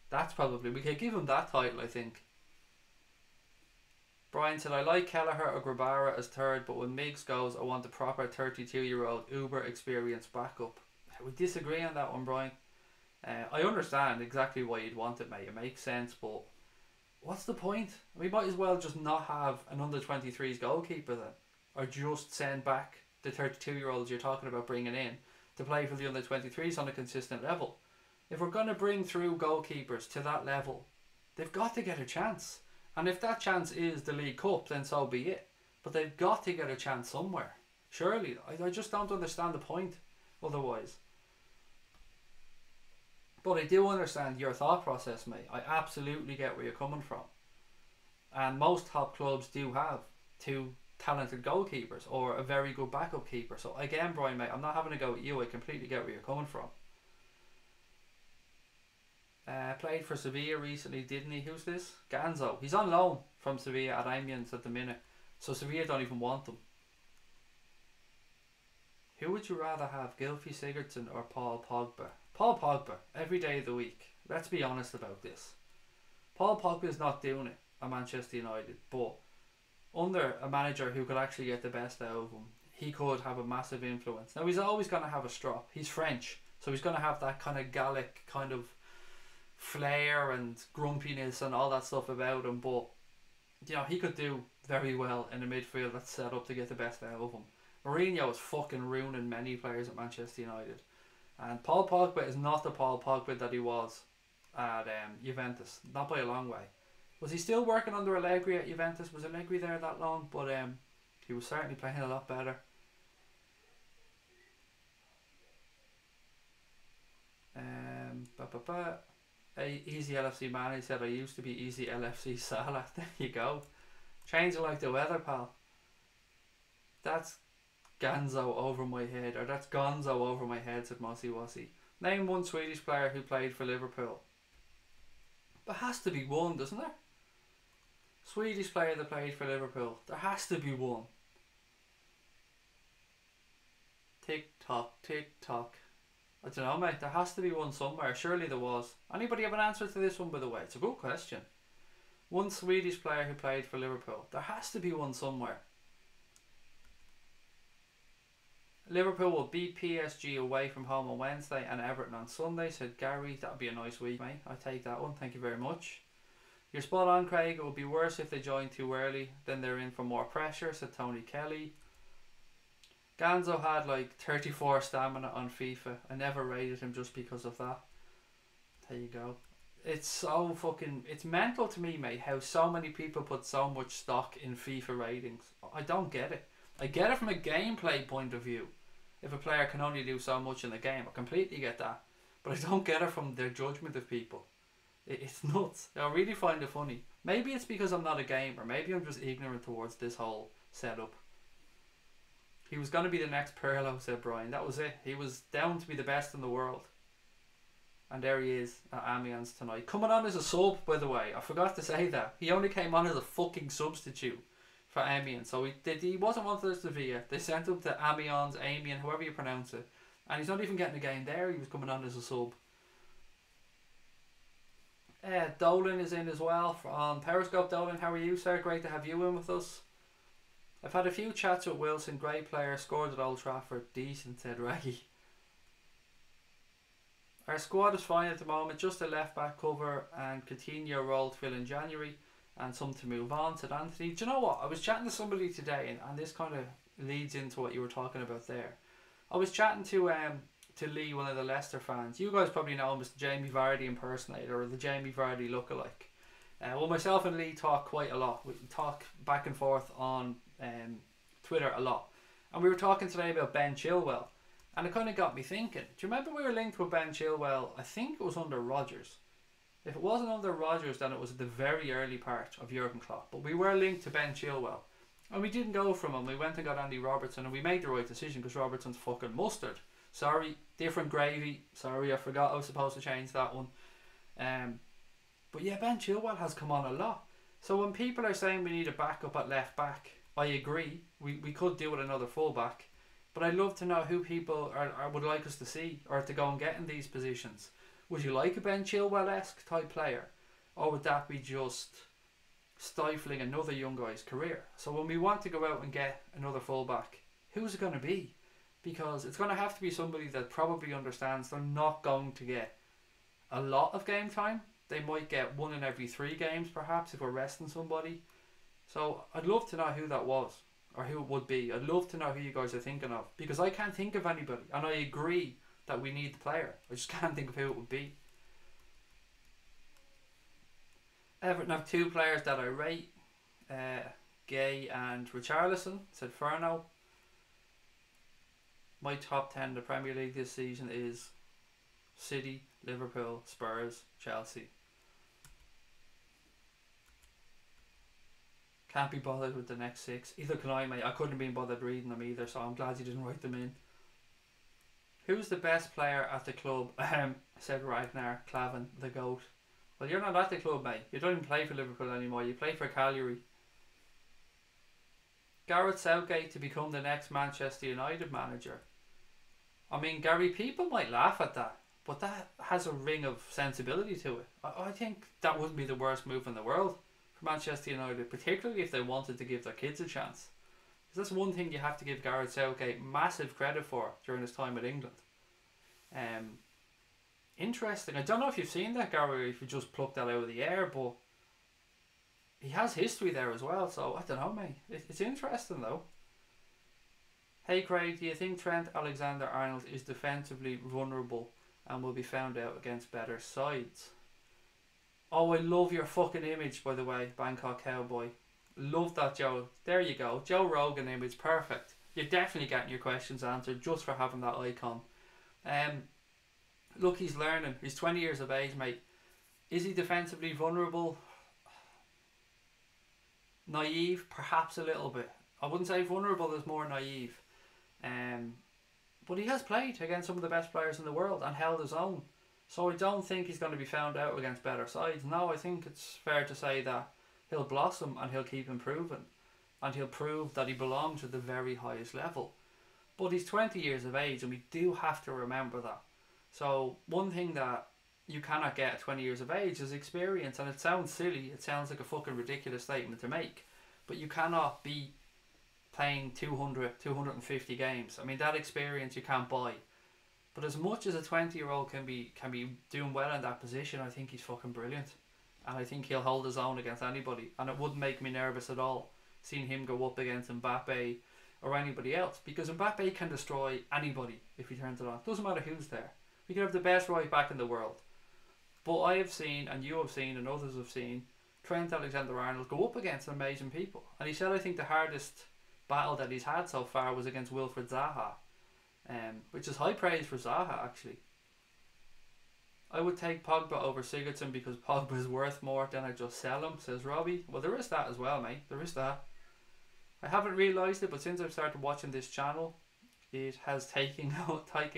That's probably, we could give him that title, I think. Brian said, I like Kelleher or Grabara as third, but when Miggs goes, I want a proper 32-year-old uber experienced backup. We disagree on that one, Brian. I understand exactly why you'd want it, mate. It makes sense, but what's the point? We might as well just not have an under-23s goalkeeper then. Or just send back the 32-year-olds you're talking about bringing in to play for the under-23s on a consistent level. If we're going to bring through goalkeepers to that level, they've got to get a chance. And if that chance is the League Cup, then so be it. But they've got to get a chance somewhere. Surely. I just don't understand the point otherwise. But I do understand your thought process, mate. I absolutely get where you're coming from. And most top clubs do have two talented goalkeepers or a very good backup keeper. So again, Brian, mate, I'm not having a go at you. I completely get where you're coming from. Played for Sevilla recently, didn't he? Who's this? Ganzo. He's on loan from Sevilla at Amiens at the minute. So Sevilla don't even want him. Who would you rather have, Gylfi Sigurdsson or Paul Pogba? Paul Pogba, every day of the week. Let's be honest about this. Paul Pogba is not doing it at Manchester United, but under a manager who could actually get the best out of him, he could have a massive influence. Now, he's always going to have a strop. He's French, so he's going to have that kind of Gallic kind of flair and grumpiness and all that stuff about him, but you know, he could do very well in a midfield that's set up to get the best out of him. Mourinho is fucking ruining many players at Manchester United, and Paul Pogba is not the Paul Pogba that he was at Juventus, not by a long way. Was he still working under Allegri at Juventus? Was Allegri there that long? But he was certainly playing a lot better. Easy LFC man, he said, I used to be Easy LFC Salah. There you go. Changing like the weather, pal. That's Ganzo over my head, or that's Gonzo over my head, said Mossy Wassy. Name one Swedish player who played for Liverpool. There has to be one, doesn't there? Swedish player that played for Liverpool. There has to be one. Tick tock, tick tock. I don't know, mate. There has to be one somewhere. Surely there was. Anybody have an answer to this one, by the way? It's a good question. One Swedish player who played for Liverpool. There has to be one somewhere. Liverpool will beat PSG away from home on Wednesday and Everton on Sunday, said Gary. That would be a nice week, mate. I'll take that one. Thank you very much. You're spot on, Craig. It would be worse if they join too early. Then they're in for more pressure, said Tony Kelly. Ganzo had like 34 stamina on FIFA. I never rated him just because of that. There you go. It's so fucking... It's mental to me, mate, how so many people put so much stock in FIFA ratings. I don't get it. I get it from a gameplay point of view. If a player can only do so much in the game, I completely get that. But I don't get it from their judgment of people. It's nuts. I really find it funny. Maybe it's because I'm not a gamer. Maybe I'm just ignorant towards this whole setup. He was going to be the next Pirlo, said Brian. That was it. He was down to be the best in the world. And there he is at Amiens tonight. Coming on as a sub, by the way. I forgot to say that. He only came on as a fucking substitute for Amiens. So he wasn't wanted at Sevilla. They sent him to Amiens, however you pronounce it. And he's not even getting a game there. He was coming on as a sub. Dolan is in as well on Periscope. Dolan, how are you, sir? Great to have you in with us. I've had a few chats with Wilson. Great player. Scored at Old Trafford. Decent, said Raggy. Our squad is fine at the moment. Just a left back cover and Coutinho role to fill in January. And some to move on, said Anthony. Do you know what? I was chatting to somebody today, and this kind of leads into what you were talking about there. I was chatting to Lee, one of the Leicester fans. You guys probably know him as the Jamie Vardy impersonator or the Jamie Vardy lookalike. Well, myself and Lee talk quite a lot. We talk back and forth on Twitter a lot. And we were talking today about Ben Chilwell. And it kind of got me thinking. Do you remember we were linked with Ben Chilwell? I think it was under Rodgers. If it wasn't under Rodgers, then it was at the very early part of Jurgen Klopp. But we were linked to Ben Chilwell. And we didn't go from him. We went and got Andy Robertson. And we made the right decision because Robertson's fucking mustard. Sorry, different gravy. Sorry, I forgot I was supposed to change that one. But yeah, Ben Chilwell has come on a lot. So when people are saying we need a backup at left back, I agree. We could do with another full back. But I'd love to know who people would like us to see or to go and get in these positions. Would you like a Ben Chilwell-esque type player? Or would that be just stifling another young guy's career? So when we want to go out and get another fullback, who's it going to be? Because it's going to have to be somebody that probably understands they're not going to get a lot of game time. They might get 1 in every 3 games perhaps if we're resting somebody. So I'd love to know who that was. Or who it would be. I'd love to know who you guys are thinking of. Because I can't think of anybody. And I agree that we need the player. I just can't think of who it would be. Everton have 2 players that I rate. Gay and Richarlison, said Ferno. My top 10 in the Premier League this season is City, Liverpool, Spurs, Chelsea. Can't be bothered with the next 6. Either can I, mate. I couldn't have been bothered reading them either, so I'm glad you didn't write them in. Who's the best player at the club? Said Ragnar Clavin, the GOAT. Well, you're not at the club, mate. You don't even play for Liverpool anymore. You play for Cagliari. Gareth Southgate to become the next Manchester United manager. I mean, Gary, people might laugh at that, but that has a ring of sensibility to it. I think that wouldn't be the worst move in the world for Manchester United, particularly if they wanted to give their kids a chance. Because that's one thing you have to give Gareth Southgate massive credit for during his time at England. Interesting. I don't know if you've seen that, Gary, if you just plucked that out of the air, but he has history there as well, so I don't know, mate. It's interesting, though. Hey, Craig, do you think Trent Alexander-Arnold is defensively vulnerable and will be found out against better sides? Oh, I love your fucking image, by the way, Bangkok Cowboy. Love that, Joe. There you go. Joe Rogan image. Perfect. You're definitely getting your questions answered just for having that icon. Look, he's learning. He's 20 years of age, mate. Is he defensively vulnerable? Naive? Perhaps a little bit. I wouldn't say vulnerable, there's more naive. But he has played against some of the best players in the world and held his own. So I don't think he's going to be found out against better sides. No, I think it's fair to say that he'll blossom and he'll keep improving. And he'll prove that he belongs at the very highest level. But he's 20 years of age and we do have to remember that. So one thing that you cannot get at 20 years of age is experience. And it sounds silly. It sounds like a fucking ridiculous statement to make. But you cannot be playing 200, 250 games. I mean, that experience you can't buy. But as much as a 20-year-old can be doing well in that position, I think he's fucking brilliant. And I think he'll hold his own against anybody. And it wouldn't make me nervous at all seeing him go up against Mbappe or anybody else. Because Mbappe can destroy anybody if he turns it on. Doesn't matter who's there. We can have the best right back in the world. But I have seen, and you have seen, and others have seen, Trent Alexander-Arnold go up against amazing people. And he said, I think the hardest battle that he's had so far was against Wilfried Zaha. Which is high praise for Zaha, actually. I would take Pogba over Sigurdsson because Pogba is worth more than I just sell him, says Robbie. Well, there is that as well, mate. There is that. I haven't realised it, but since I've started watching this channel, it has taken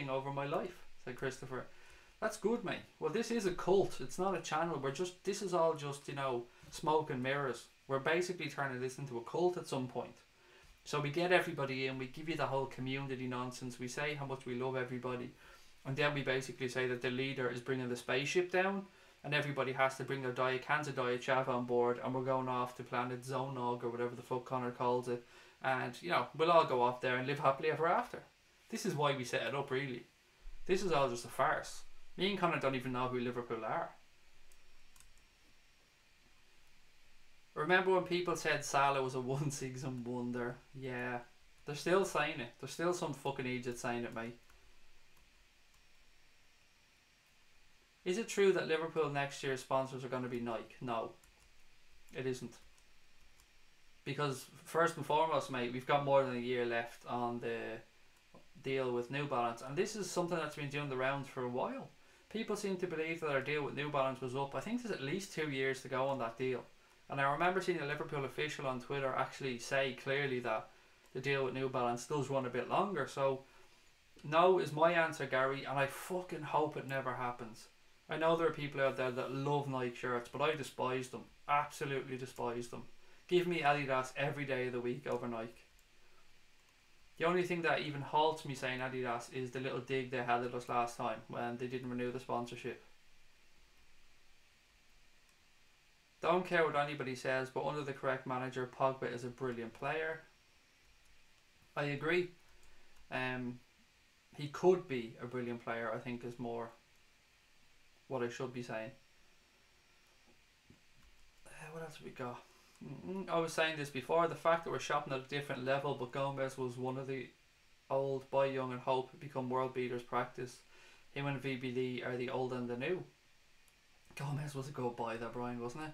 over my life, said Christopher. That's good, mate. Well, this is a cult. It's not a channel. This is all just, you know, smoke and mirrors. We're basically turning this into a cult at some point. So we get everybody in, we give you the whole community nonsense, we say how much we love everybody, and then we basically say that the leader is bringing the spaceship down, and everybody has to bring their cans of Diet Chav on board, and we're going off to planet Zonog or whatever the fuck Connor calls it, and, you know, we'll all go off there and live happily ever after. This is why we set it up, really. This is all just a farce. Me and Connor don't even know who Liverpool are. Remember when people said Salah was a one-season wonder? Yeah. They're still saying it. There's still some fucking idiot saying it, mate. Is it true that Liverpool next year's sponsors are going to be Nike? No. It isn't. Because first and foremost, mate, we've got more than a year left on the deal with New Balance. And this is something that's been doing the rounds for a while. People seem to believe that our deal with New Balance was up. I think there's at least 2 years to go on that deal. And I remember seeing a Liverpool official on Twitter actually say clearly that the deal with New Balance does run a bit longer. So, no is my answer, Gary, and I fucking hope it never happens. I know there are people out there that love Nike shirts, but I despise them. Absolutely despise them. Give me Adidas every day of the week over Nike. The only thing that even halts me saying Adidas is the little dig they had at us last time when they didn't renew the sponsorship. Don't care what anybody says, but under the correct manager, Pogba is a brilliant player. I agree. He could be a brilliant player, I think, is more what I should be saying. What else have we got? I was saying this before, the fact that we're shopping at a different level, but Gomez was one of the old buy young and hope become world beaters practice. Him and VBD are the old and the new. Gomez was a good buy there, Brian, wasn't it?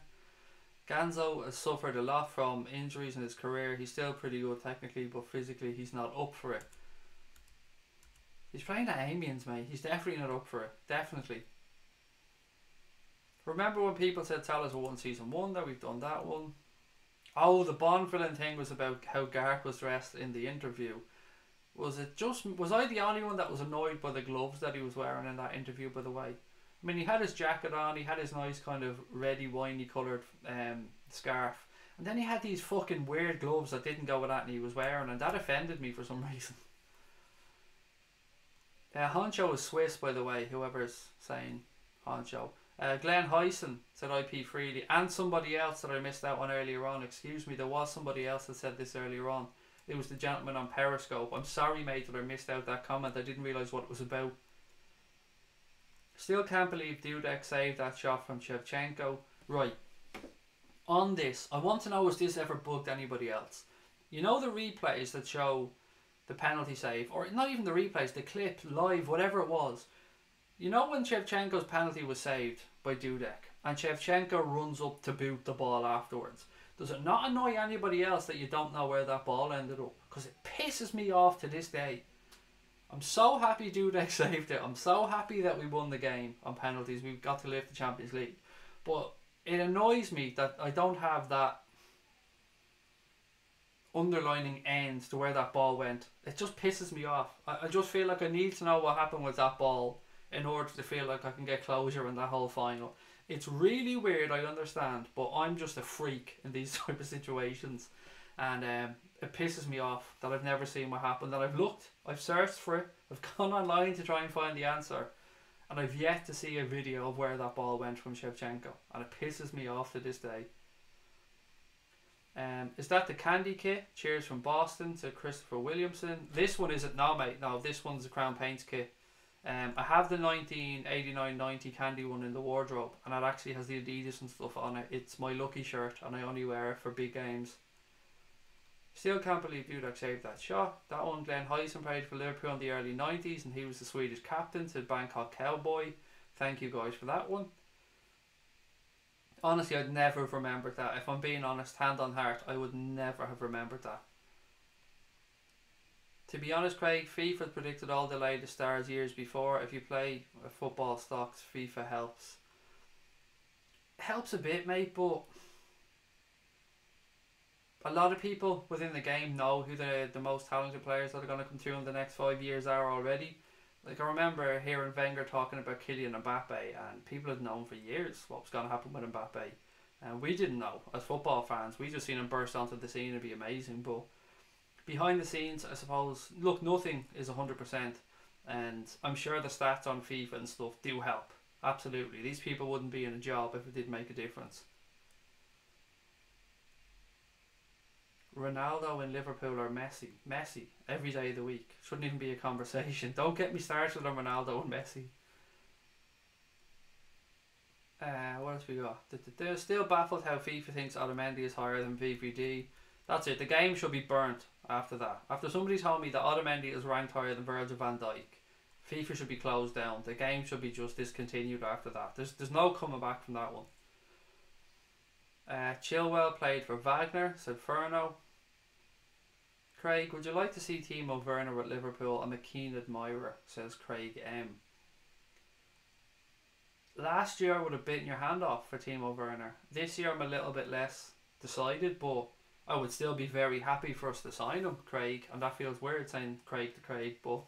Ganzo has suffered a lot from injuries in his career. He's still pretty good technically, but physically he's not up for it. He's playing at Amiens, mate. He's definitely not up for it. Definitely. Remember when people said Salah's a one-season wonder? We've done that one. Oh, the Bond villain thing was about how Garth was dressed in the interview. Was I the only one that was annoyed by the gloves that he was wearing in that interview, by the way? I mean, he had his jacket on, he had his nice kind of reddy, winey coloured scarf, and then he had these fucking weird gloves that didn't go with that and he was wearing, and that offended me for some reason. Honcho is Swiss, by the way, whoever's saying Honcho. Glenn Hyson said IP freely, and somebody else that I missed out on earlier on. Excuse me, there was somebody else that said this earlier on. It was the gentleman on Periscope. I'm sorry, mate, that I missed out that comment. I didn't realise what it was about. Still can't believe Dudek saved that shot from Shevchenko. Right. On this, I want to know, has this ever bugged anybody else? You know the replays that show the penalty save, or not even the replays, the clip, live, whatever it was. You know when Shevchenko's penalty was saved by Dudek and Shevchenko runs up to boot the ball afterwards? Does it not annoy anybody else that you don't know where that ball ended up? Because it pisses me off to this day. I'm so happy Dudek saved it. I'm so happy that we won the game on penalties. We've got to lift the Champions League. But it annoys me that I don't have that underlining end to where that ball went. It just pisses me off. I just feel like I need to know what happened with that ball in order to feel like I can get closure in that whole final. It's really weird, I understand, but I'm just a freak in these type of situations, and it pisses me off that I've never seen what happened, that I've looked, I've searched for it, I've gone online to try and find the answer, and I've yet to see a video of where that ball went from Shevchenko, and it pisses me off to this day. Is that the candy kit? Cheers from Boston to Christopher Williamson. This one isn't, no mate, no, this one's the Crown Paints kit. I have the 1989-90 candy one in the wardrobe, and it actually has the Adidas and stuff on it. It's my lucky shirt, and I only wear it for big games. Still can't believe Dudek saved that shot. That one, Glenn Hyson played for Liverpool in the early 90s, and he was the Swedish captain to Bangkok Cowboy. Thank you guys for that one. Honestly, I'd never have remembered that. If I'm being honest, hand on heart, I would never have remembered that. To be honest, Craig, FIFA predicted all the latest stars years before. If you play football stocks, FIFA helps. Helps a bit, mate, but a lot of people within the game know who the most talented players that are going to come through in the next 5 years are already. Like, I remember hearing Wenger talking about Kylian Mbappe, and people had known for years what was going to happen with Mbappe. And we didn't know as football fans. We just seen him burst onto the scene and be amazing. But behind the scenes, I suppose, look, nothing is 100%. And I'm sure the stats on FIFA and stuff do help. Absolutely. These people wouldn't be in a job if it did make a difference. Ronaldo in Liverpool or Messi? Messi, every day of the week. Shouldn't even be a conversation. Don't get me started on Ronaldo and Messi. What else we got? They're still baffled how FIFA thinks Otamendi is higher than VVD. That's it. The game should be burnt after that. After somebody told me that Otamendi is ranked higher than Virgil van Dijk, FIFA should be closed down. The game should be just discontinued after that. There's no coming back from that one. Chilwell played for Wagner, said Furno. Craig, would you like to see Timo Werner at Liverpool? I'm a keen admirer, says Craig M. Last year I would have bitten your hand off for Timo Werner. This year I'm a little bit less decided, but I would still be very happy for us to sign him, Craig. And that feels weird saying Craig to Craig, but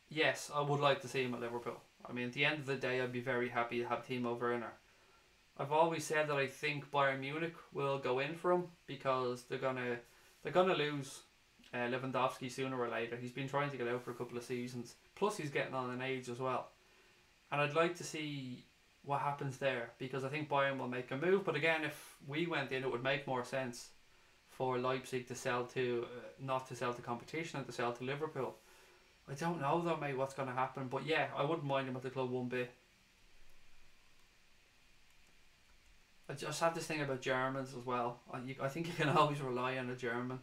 yes, I would like to see him at Liverpool. I mean, at the end of the day, I'd be very happy to have Timo Werner. I've always said that I think Bayern Munich will go in for him because they're gonna lose Lewandowski sooner or later. He's been trying to get out for a couple of seasons. Plus, he's getting on in age as well. And I'd like to see what happens there because I think Bayern will make a move. But again, if we went in, it would make more sense for Leipzig to sell to, not to sell to competition and to sell to Liverpool. I don't know though, mate, what's going to happen. But yeah, I wouldn't mind him at the club one bit. I just have this thing about Germans as well. I think you can always rely on a German.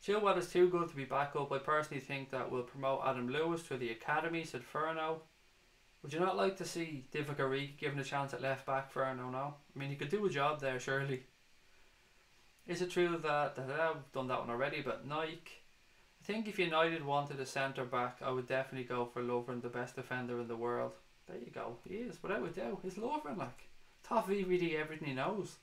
Chilwell is too good to be back up. I personally think that we'll promote Adam Lewis to the academy, said Furno. Would you not like to see Divock Origi given a chance at left back, Furno? No? I mean, he could do a job there, surely. Is it true that I've done that one already, but Nike? I think if United wanted a centre back, I would definitely go for Lovren, the best defender in the world. There you go. He is, without a doubt. He's Lovren, like. Top VVD, everything he knows.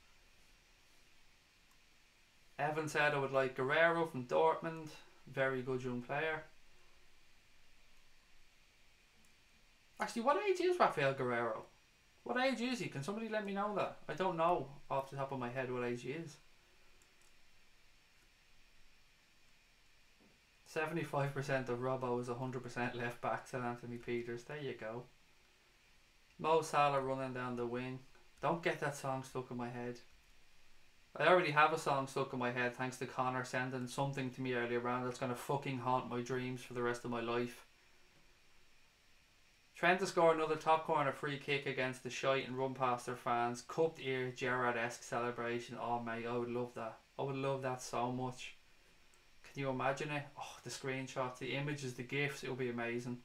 Evan said I would like Guerrero from Dortmund. Very good young player. Actually, what age is Rafael Guerrero? What age is he? Can somebody let me know that? I don't know off the top of my head what age he is. 75% of Robbo is 100% left back, said Anthony Peters. There you go. Mo Salah running down the wing. Don't get that song stuck in my head. I already have a song stuck in my head thanks to Connor sending something to me earlier on that's going to fucking haunt my dreams for the rest of my life. Trying to score another top corner free kick against the shite and run past their fans. Cupped ear Gerrard-esque celebration. Oh mate, I would love that. I would love that so much. Can you imagine it? Oh, the screenshots, the images, the gifs, it would be amazing.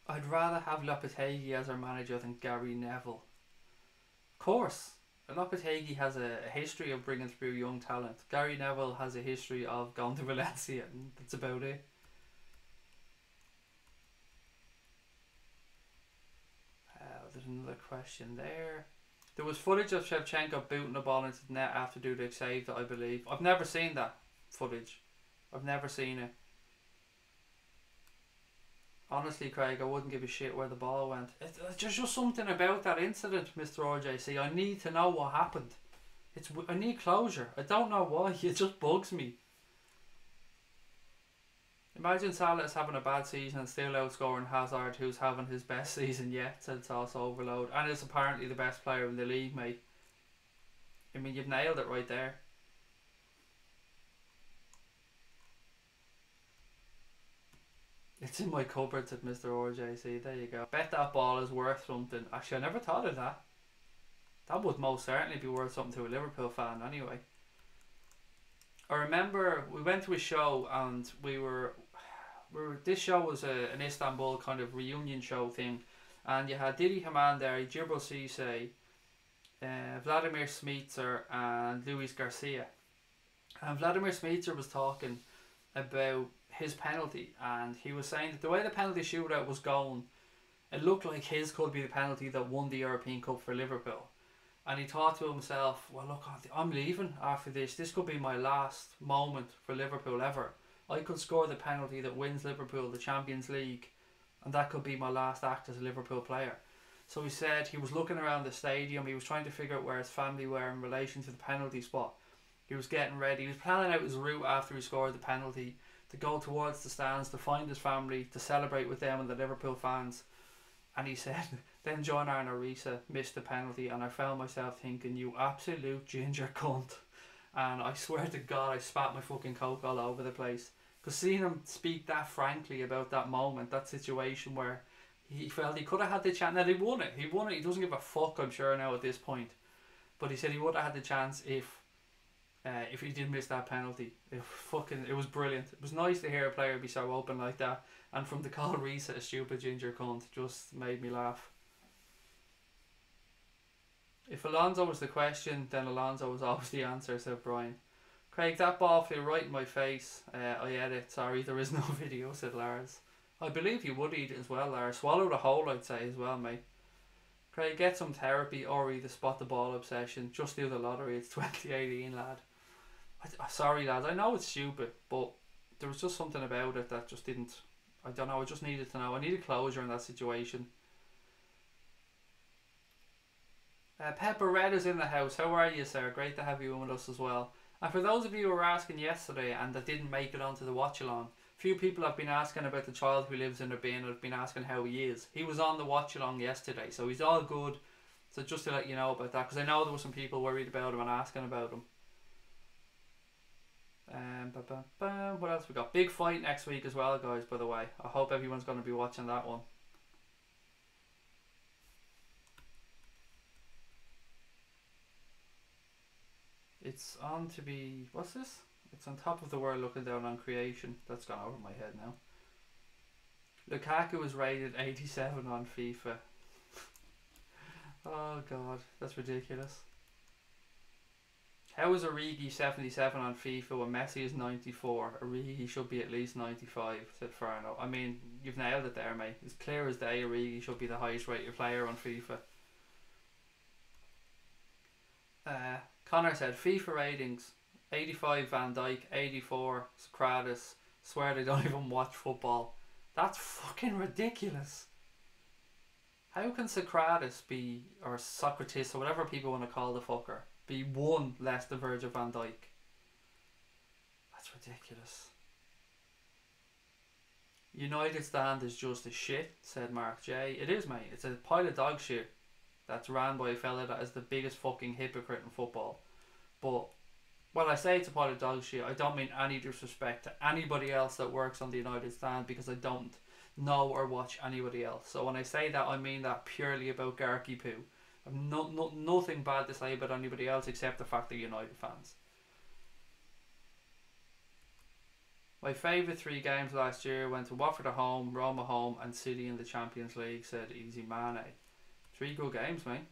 I'd rather have Lopetegui as our manager than Gary Neville. Of course, Lopetegui has a history of bringing through young talent. Gary Neville has a history of going to Valencia, and that's about it. There's another question there. There was footage of Shevchenko booting the ball into the net after Dudek saved it, I believe. I've never seen that footage. I've never seen it. Honestly, Craig, I wouldn't give a shit where the ball went. There's just something about that incident, Mr. RJC. I need to know what happened. I need closure. I don't know why. It just bugs me. Imagine Salah is having a bad season and still outscoring Hazard, who's having his best season yet, said Sauce Overload, and is apparently the best player in the league, mate. I mean, you've nailed it right there. It's in my cupboard, said Mr. RJC. There you go. Bet that ball is worth something. Actually, I never thought of that. That would most certainly be worth something to a Liverpool fan anyway. I remember we went to a show and this show was an Istanbul kind of reunion show thing, and you had Didi Hamann there, Djibril Cissé, Vladimir Smicer and Luis Garcia. And Vladimir Smicer was talking about his penalty, and he was saying that the way the penalty shootout was going, it looked like his could be the penalty that won the European Cup for Liverpool. And he thought to himself, well, look, I'm leaving after this. This could be my last moment for Liverpool ever. I could score the penalty that wins Liverpool the Champions League, and that could be my last act as a Liverpool player. So he said he was looking around the stadium. He was trying to figure out where his family were in relation to the penalty spot. He was getting ready. He was planning out his route after he scored the penalty to go towards the stands, to find his family, to celebrate with them and the Liverpool fans. And he said, then John Arnorisa missed the penalty, and I found myself thinking, you absolute ginger cunt. And I swear to God, I spat my fucking coke all over the place. Because seeing him speak that frankly about that moment, that situation where he felt he could have had the chance. Now, they won it. He won it. He doesn't give a fuck, I'm sure, now at this point. But he said he would have had the chance if he did miss that penalty. It was brilliant. It was nice to hear a player be so open like that. And from the call Risa a stupid ginger cunt just made me laugh. If Alonso was the question, then Alonso was always the answer, said Brian. Craig, that ball flew right in my face. I edit. Sorry, there is no video, said Lars. I believe you would eat it as well, Lars. Swallow the whole, I'd say, as well, mate. Craig, get some therapy or either spot the ball obsession. Just do the lottery. It's 2018, lad. Sorry, lads. I know it's stupid, but there was just something about it that just didn't... I don't know. I just needed to know. I needed closure in that situation. Pepper Red is in the house. How are you, sir? Great to have you with us as well. And for those of you who were asking yesterday and that didn't make it onto the watch-along, few people have been asking about the child who lives in a bin and have been asking how he is. He was on the watch-along yesterday, so he's all good. So just to let you know about that, because I know there were some people worried about him and asking about him. What else we got? Big fight next week as well, guys, by the way. I hope everyone's going to be watching that one. It's on to be... What's this? It's on top of the world looking down on creation. That's gone over my head now. Lukaku was rated 87 on FIFA. Oh god, that's ridiculous. How is Origi 77 on FIFA when Messi is 94? Origi should be at least 95, said Farno. I mean, you've nailed it there, mate. It's clear as day Origi should be the highest rated player on FIFA. Connor said, FIFA ratings, 85 Van Dijk, 84 Socrates, swear they don't even watch football. That's fucking ridiculous. How can Socrates be, or Socrates, or whatever people want to call the fucker, be one less than Virgil van Dijk? That's ridiculous. United stand is just a shit, said Mark J. It is, mate. It's a pile of dog shit that's ran by a fella that is the biggest fucking hypocrite in football. But when I say it's a pile of dog shit, I don't mean any disrespect to anybody else that works on the United stand, because I don't know or watch anybody else. So when I say that, I mean that purely about Garky Poo. I've nothing bad to say about anybody else except the fact they're United fans. My favourite 3 games last year went to Watford at home, Roma home and City in the Champions League, said Easy Mane. 3 good games, mate.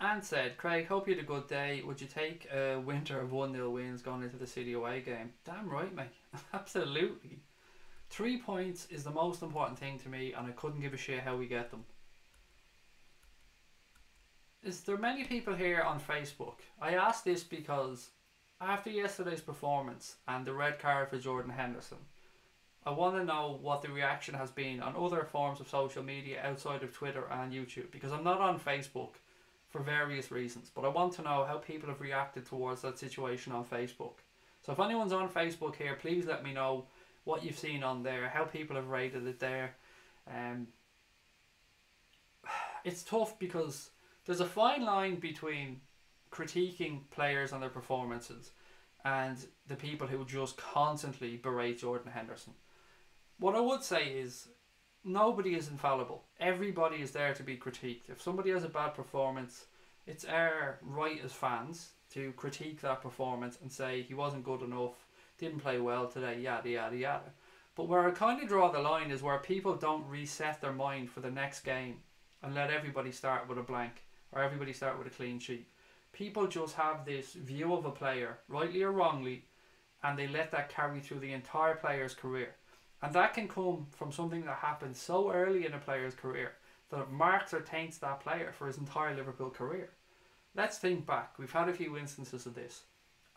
Anne said, Craig, hope you had a good day. Would you take a winter of 1-0 wins going into the City away game? Damn right, mate. Absolutely. 3 points is the most important thing to me, and I couldn't give a shit how we get them. Is there many people here on Facebook? I asked this because after yesterday's performance and the red card for Jordan Henderson, I want to know what the reaction has been on other forms of social media outside of Twitter and YouTube, because I'm not on Facebook for various reasons, but I want to know how people have reacted towards that situation on Facebook. So if anyone's on Facebook here, please let me know what you've seen on there, how people have rated it there. It's tough because there's a fine line between critiquing players on their performances and the people who just constantly berate Jordan Henderson. What I would say is nobody is infallible. Everybody is there to be critiqued. If somebody has a bad performance, it's our right as fans to critique that performance and say he wasn't good enough, didn't play well today, yada yada yada. But where I kind of draw the line is where people don't reset their mind for the next game and let everybody start with a blank or everybody start with a clean sheet. People just have this view of a player, rightly or wrongly, and they let that carry through the entire player's career. And that can come from something that happened so early in a player's career that it marks or taints that player for his entire Liverpool career. Let's think back. We've had a few instances of this.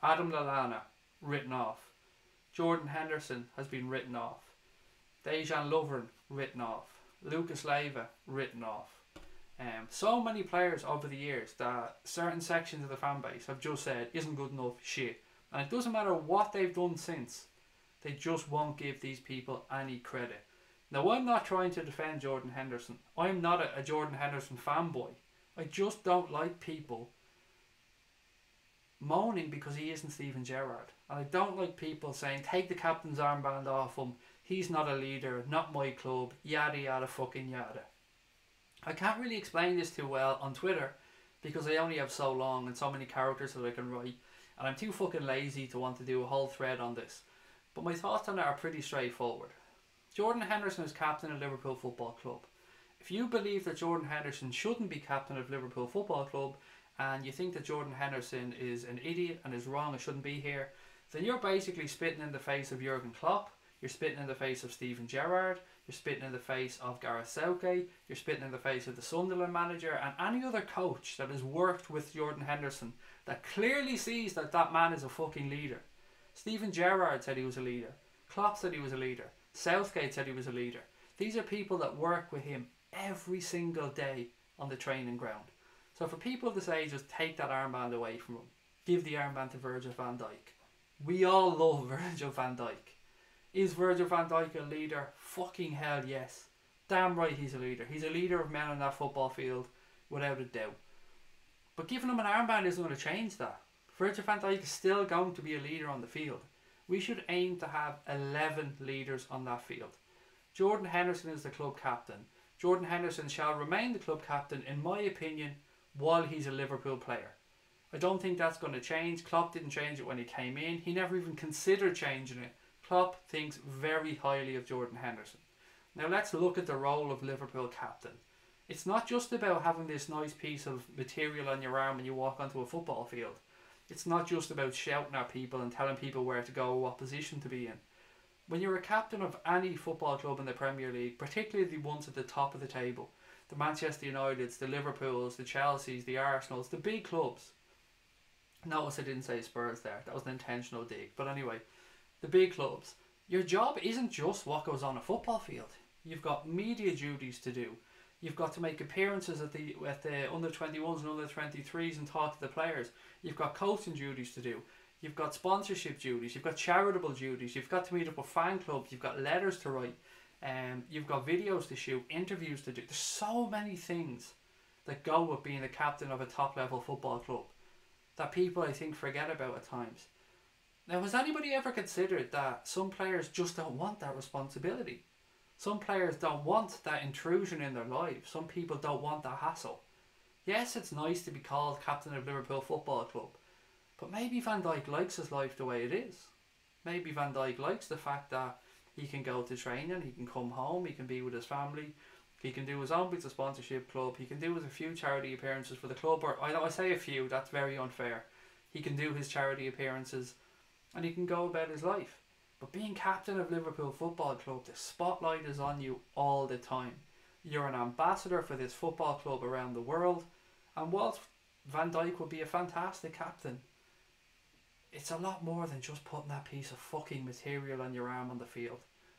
Adam Lallana, written off. Jordan Henderson has been written off. Dejan Lovren, written off. Lucas Leiva, written off. So many players over the years that certain sections of the fan base have just said isn't good enough, shit. And it doesn't matter what they've done since, they just won't give these people any credit. Now, I'm not trying to defend Jordan Henderson. I'm not a Jordan Henderson fanboy. I just don't like people moaning because he isn't Steven Gerrard. And I don't like people saying, take the captain's armband off him, he's not a leader, not my club, yada yada fucking yada. I can't really explain this too well on Twitter because I only have so long and so many characters that I can write, and I'm too fucking lazy to want to do a whole thread on this. But my thoughts on it are pretty straightforward. Jordan Henderson is captain of Liverpool Football Club. If you believe that Jordan Henderson shouldn't be captain of Liverpool Football Club, and you think that Jordan Henderson is an idiot and is wrong and shouldn't be here, then you're basically spitting in the face of Jurgen Klopp, you're spitting in the face of Steven Gerrard, you're spitting in the face of Gareth Southgate, you're spitting in the face of the Sunderland manager and any other coach that has worked with Jordan Henderson that clearly sees that that man is a fucking leader. Steven Gerrard said he was a leader. Klopp said he was a leader. Southgate said he was a leader. These are people that work with him every single day on the training ground. So for people to say just take that armband away from him, give the armband to Virgil van Dijk. We all love Virgil van Dijk. Is Virgil van Dijk a leader? Fucking hell yes. Damn right he's a leader. He's a leader of men on that football field without a doubt. But giving him an armband isn't going to change that. Virgil van Dijk is still going to be a leader on the field. We should aim to have 11 leaders on that field. Jordan Henderson is the club captain. Jordan Henderson shall remain the club captain, in my opinion, while he's a Liverpool player. I don't think that's going to change. Klopp didn't change it when he came in. He never even considered changing it. Klopp thinks very highly of Jordan Henderson. Now let's look at the role of Liverpool captain. It's not just about having this nice piece of material on your arm when you walk onto a football field. It's not just about shouting at people and telling people where to go or what position to be in. When you're a captain of any football club in the Premier League, particularly the ones at the top of the table, the Manchester Uniteds, the Liverpools, the Chelseas, the Arsenals, the big clubs. Notice I didn't say Spurs there. That was an intentional dig. But anyway, the big clubs. Your job isn't just what goes on a football field. You've got media duties to do. You've got to make appearances at the under-21s and under-23s and talk to the players. You've got coaching duties to do. You've got sponsorship duties. You've got charitable duties. You've got to meet up with fan clubs. You've got letters to write. You've got videos to shoot, interviews to do. There's so many things that go with being a captain of a top-level football club that people, I think, forget about at times. Now, has anybody ever considered that some players just don't want that responsibility? Some players don't want that intrusion in their lives. Some people don't want that hassle. Yes, it's nice to be called captain of Liverpool Football Club, but maybe Van Dijk likes his life the way it is. Maybe Van Dijk likes the fact that he can go to training, he can come home, he can be with his family, he can do his own bits of sponsorship club, he can do a few charity appearances for the club, or I say a few, that's very unfair. He can do his charity appearances and he can go about his life. But being captain of Liverpool Football Club, the spotlight is on you all the time. You're an ambassador for this football club around the world, and whilst Van Dijk would be a fantastic captain, it's a lot more than just putting that piece of fucking material on your arm on the field.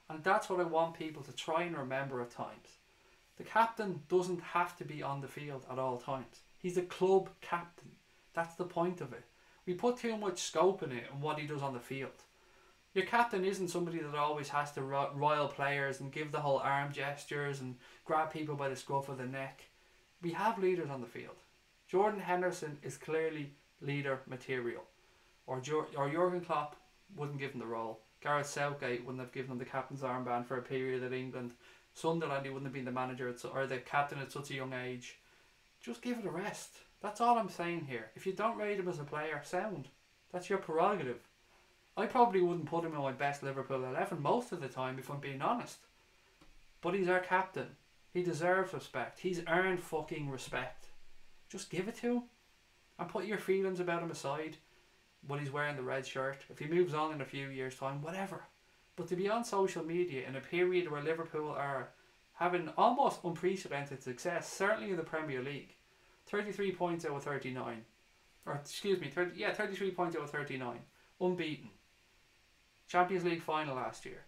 And that's what I want people to try and remember at times. The captain doesn't have to be on the field at all times. He's a club captain. That's the point of it. We put too much scope in it and what he does on the field. Your captain isn't somebody that always has to rile players and give the whole arm gestures and grab people by the scruff of the neck. We have leaders on the field. Jordan Henderson is clearly leader material. Or Jurgen Klopp wouldn't give him the role. Gareth Southgate wouldn't have given him the captain's armband for a period at England. Sunderland, he wouldn't have been the manager or the captain at such a young age. Just give it a rest. That's all I'm saying here. If you don't rate him as a player, sound. That's your prerogative. I probably wouldn't put him in my best Liverpool 11 most of the time, if I'm being honest. But he's our captain. He deserves respect. He's earned fucking respect. Just give it to him. And put your feelings about him aside when he's wearing the red shirt. If he moves on in a few years' time, whatever. But to be on social media in a period where Liverpool are having almost unprecedented success, certainly in the Premier League. 33 points out of 39. Or, excuse me, 33 points out of 39. Unbeaten. Champions League final last year.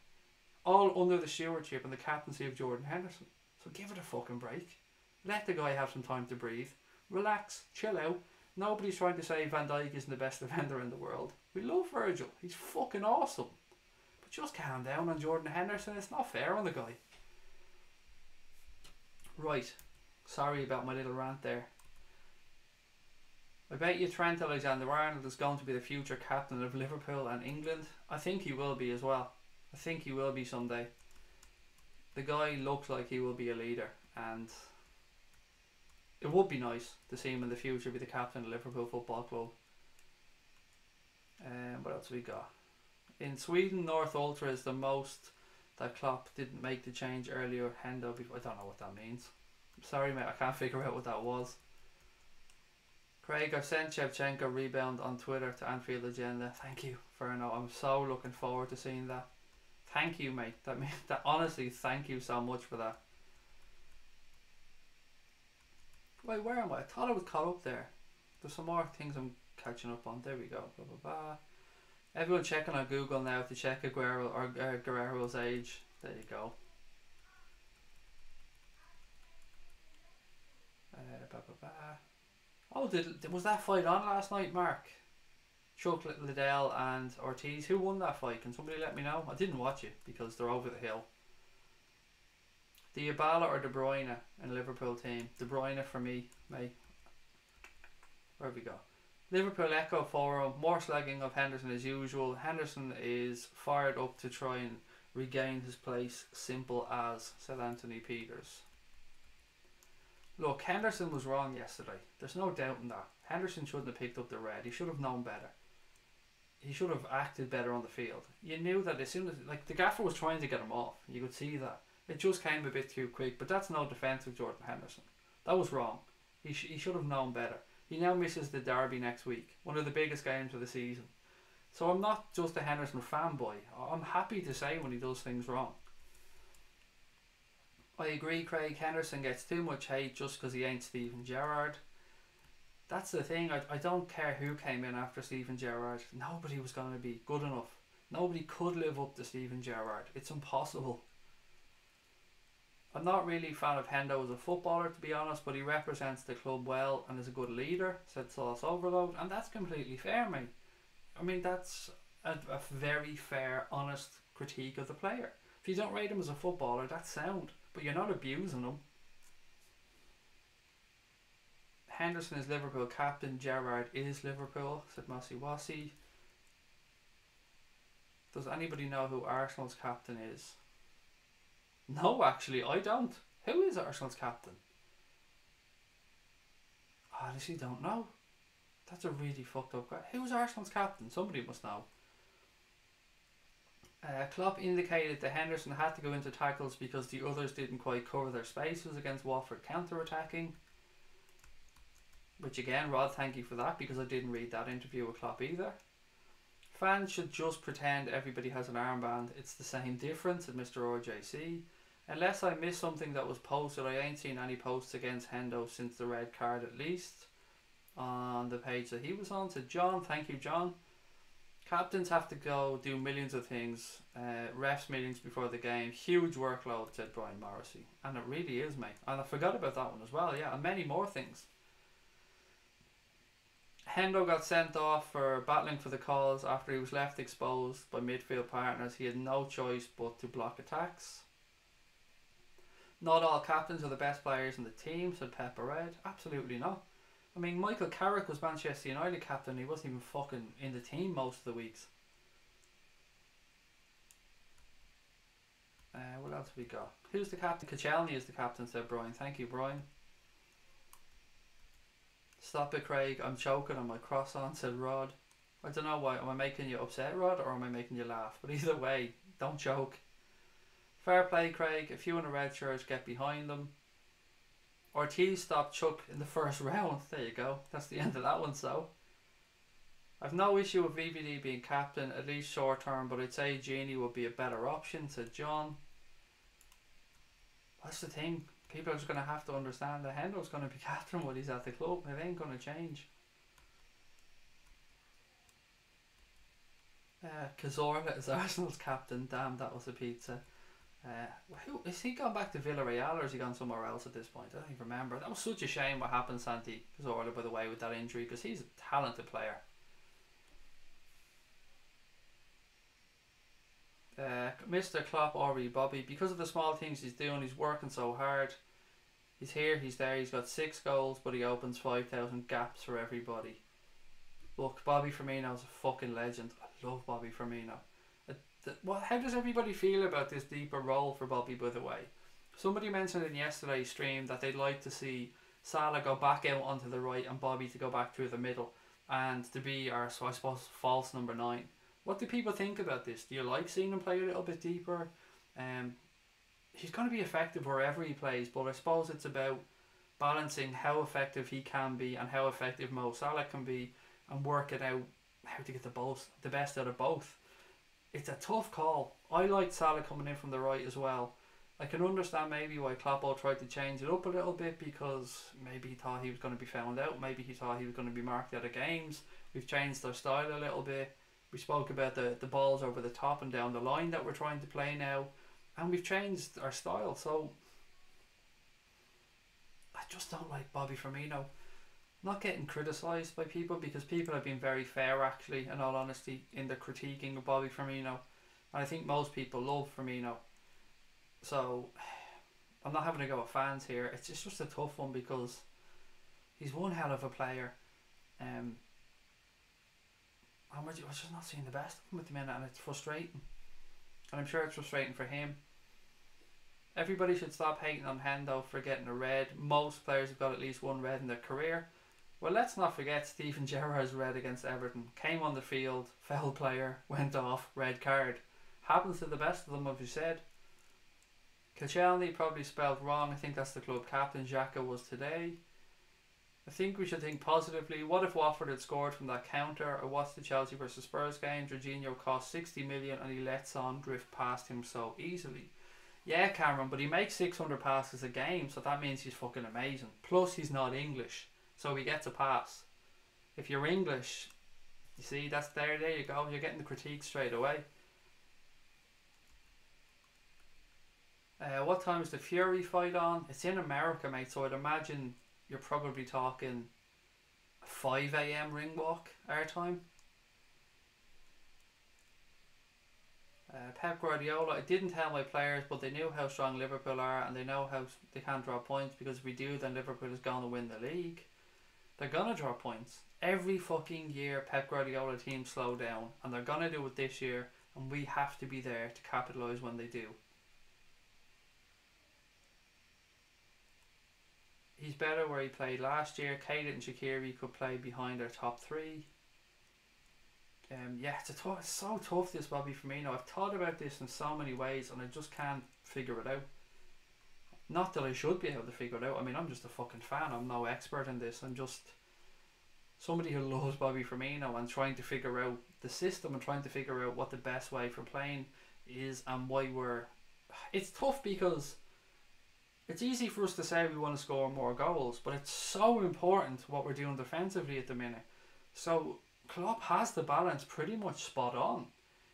All under the stewardship and the captaincy of Jordan Henderson. So give it a fucking break. Let the guy have some time to breathe. Relax, chill out. Nobody's trying to say Van Dijk isn't the best defender in the world. We love Virgil. He's fucking awesome. But just calm down on Jordan Henderson. It's not fair on the guy. Right. Sorry about my little rant there. I bet you Trent Alexander-Arnold is going to be the future captain of Liverpool and England. I think he will be as well. I think he will be someday. The guy looks like he will be a leader, and it would be nice to see him in the future be the captain of Liverpool Football Club. What else have we got? In Sweden, North Ultra is the most that Klopp didn't make the change earlier. Hendo before. I don't know what that means. I'm sorry, mate. I can't figure out what that was. Craig, I've sent Shevchenko rebound on Twitter to Anfield Agenda. Thank you, Ferno. I'm so looking forward to seeing that. Thank you, mate. That honestly, thank you so much for that. Wait, where am I? I thought I was caught up there. There's some more things I'm catching up on. There we go. Blah, blah, blah. Everyone checking on Google now to check Guerrero's age. There you go. Blah, blah, blah. Oh, was that fight on last night, Mark? Chuck Liddell and Ortiz. Who won that fight? Can somebody let me know? I didn't watch it because they're over the hill. Dybala or De Bruyne in Liverpool team? De Bruyne for me, mate. Where have we go? Liverpool Echo Forum. More slagging of Henderson as usual. Henderson is fired up to try and regain his place. Simple as, said Anthony Peters. Look, Henderson was wrong yesterday. There's no doubt in that. Henderson shouldn't have picked up the red. He should have known better. He should have acted better on the field. You knew that as soon as, like, the gaffer was trying to get him off. You could see that. It just came a bit too quick. But that's no defence of Jordan Henderson. That was wrong. He should have known better. He now misses the derby next week. One of the biggest games of the season. So I'm not just a Henderson fanboy. I'm happy to say when he does things wrong. I agree, Craig. Henderson gets too much hate just because he ain't Steven Gerrard. That's the thing. I don't care who came in after Steven Gerrard. Nobody was going to be good enough. Nobody could live up to Steven Gerrard. It's impossible. I'm not really a fan of Hendo as a footballer, to be honest, but he represents the club well and is a good leader, said Sauce Overload, and that's completely fair, mate. I mean, that's a very fair, honest critique of the player. If you don't rate him as a footballer, that's sound, but you're not abusing him. Henderson is Liverpool captain, Gerrard is Liverpool, said Mossy Wassy. Does anybody know who Arsenal's captain is? No, actually, I don't. Who is Arsenal's captain? I honestly don't know. That's a really fucked up question. Who's Arsenal's captain? Somebody must know. Klopp indicated that Henderson had to go into tackles because the others didn't quite cover their spaces against Watford counter-attacking. Which again, Rod, thank you for that, because I didn't read that interview with Klopp either. Fans should just pretend everybody has an armband. It's the same difference, said Mr. RJC. Unless I missed something that was posted, I ain't seen any posts against Hendo since the red card, at least on the page that he was on, said John. Thank you, John. Captains have to go do millions of things. Refs meetings before the game. Huge workload, said Brian Morrissey. And it really is, mate. And I forgot about that one as well, yeah. And many more things. Hendo got sent off for battling for the calls after he was left exposed by midfield partners. He had no choice but to block attacks. Not all captains are the best players in the team, said Pepper Red. Absolutely not. I mean, Michael Carrick was Manchester United captain. He wasn't even fucking in the team most of the weeks. What else have we got? Who's the captain? Koscielny is the captain, said Brian. Thank you, Brian. Stop it, Craig. I'm choking on my croissant, said Rod. I don't know why. Am I making you upset, Rod, or am I making you laugh? But either way, don't choke. Fair play, Craig. If you in a red shirt, get behind them. Ortiz stopped Chuck in the first round. There you go. That's the end of that one, so. I've no issue with VVD being captain, at least short term, but I'd say Genie would be a better option, said John. That's the thing. People are just going to have to understand that Hendo's going to be captain when he's at the club. It ain't going to change. Cazorla is Arsenal's captain. Damn, that was a pizza. Who is he gone back to Villarreal or is he gone somewhere else at this point? I don't even remember. That was such a shame what happened, Santi Cazorla, by the way, with that injury, because he's a talented player. Mr. Klopp, Ori, Bobby, because of the small things he's doing, he's working so hard. He's here, he's there, he's got 6 goals, but he opens 5,000 gaps for everybody. Look, Bobby Firmino's a fucking legend. I love Bobby Firmino. How does everybody feel about this deeper role for Bobby, by the way? Somebody mentioned in yesterday's stream that they'd like to see Salah go back out onto the right and Bobby to go back through the middle and to be our, so I suppose, false number 9. What do people think about this? Do you like seeing him play a little bit deeper? He's going to be effective wherever he plays, but I suppose it's about balancing how effective he can be and how effective Mo Salah can be and working out how to get the best out of both. It's a tough call. I like Salah coming in from the right as well. I can understand maybe why Kloppo tried to change it up a little bit, because maybe he thought he was going to be found out. Maybe he thought he was going to be marked out of games. We've changed our style a little bit. We spoke about the balls over the top and down the line that we're trying to play now. And we've changed our style. So I just don't like Bobby Firmino. Not getting criticised by people, because people have been very fair, actually, in all honesty, in the critiquing of Bobby Firmino. And I think most people love Firmino. So I'm not having to go with fans here. It's just a tough one, because he's one hell of a player. And we're just not seeing the best of him at the minute, and it's frustrating. And I'm sure it's frustrating for him. Everybody should stop hating on Hendo for getting a red. Most players have got at least 1 red in their career. Well, let's not forget Steven Gerrard's red against Everton. Came on the field, foul player, went off, red card. Happens to the best of them, as you said. Koscielny probably spelled wrong. I think that's the club captain. Xhaka was today. I think we should think positively. What if Watford had scored from that counter? I watched the Chelsea versus Spurs game. Jorginho cost 60 million and he lets on drift past him so easily. Yeah, Cameron, but he makes 600 passes a game, so that means he's fucking amazing. Plus, he's not English, so he gets a pass. If you're English, you see, that's there you go. You're getting the critique straight away. What time is the Fury fight on? It's in America, mate, so I'd imagine you're probably talking 5 AM ring walk our time. Pep Guardiola, I didn't tell my players, but they knew how strong Liverpool are, and they know how they can't draw points, because if we do, then Liverpool is going to win the league. They're going to draw points. Every fucking year Pep Guardiola teams slow down, and they're going to do it this year, and we have to be there to capitalise when they do. He's better where he played last year. Keita and Shaqiri could play behind our top 3. Yeah, it's so tough, this Bobby Firmino. I've thought about this in so many ways and I just can't figure it out. Not that I should be able to figure it out. I mean, I'm just a fucking fan. I'm no expert in this. I'm just somebody who loves Bobby Firmino and trying to figure out the system and trying to figure out what the best way for playing is and why we're... It's tough because it's easy for us to say we want to score more goals, but it's so important what we're doing defensively at the minute. So Klopp has the balance pretty much spot on.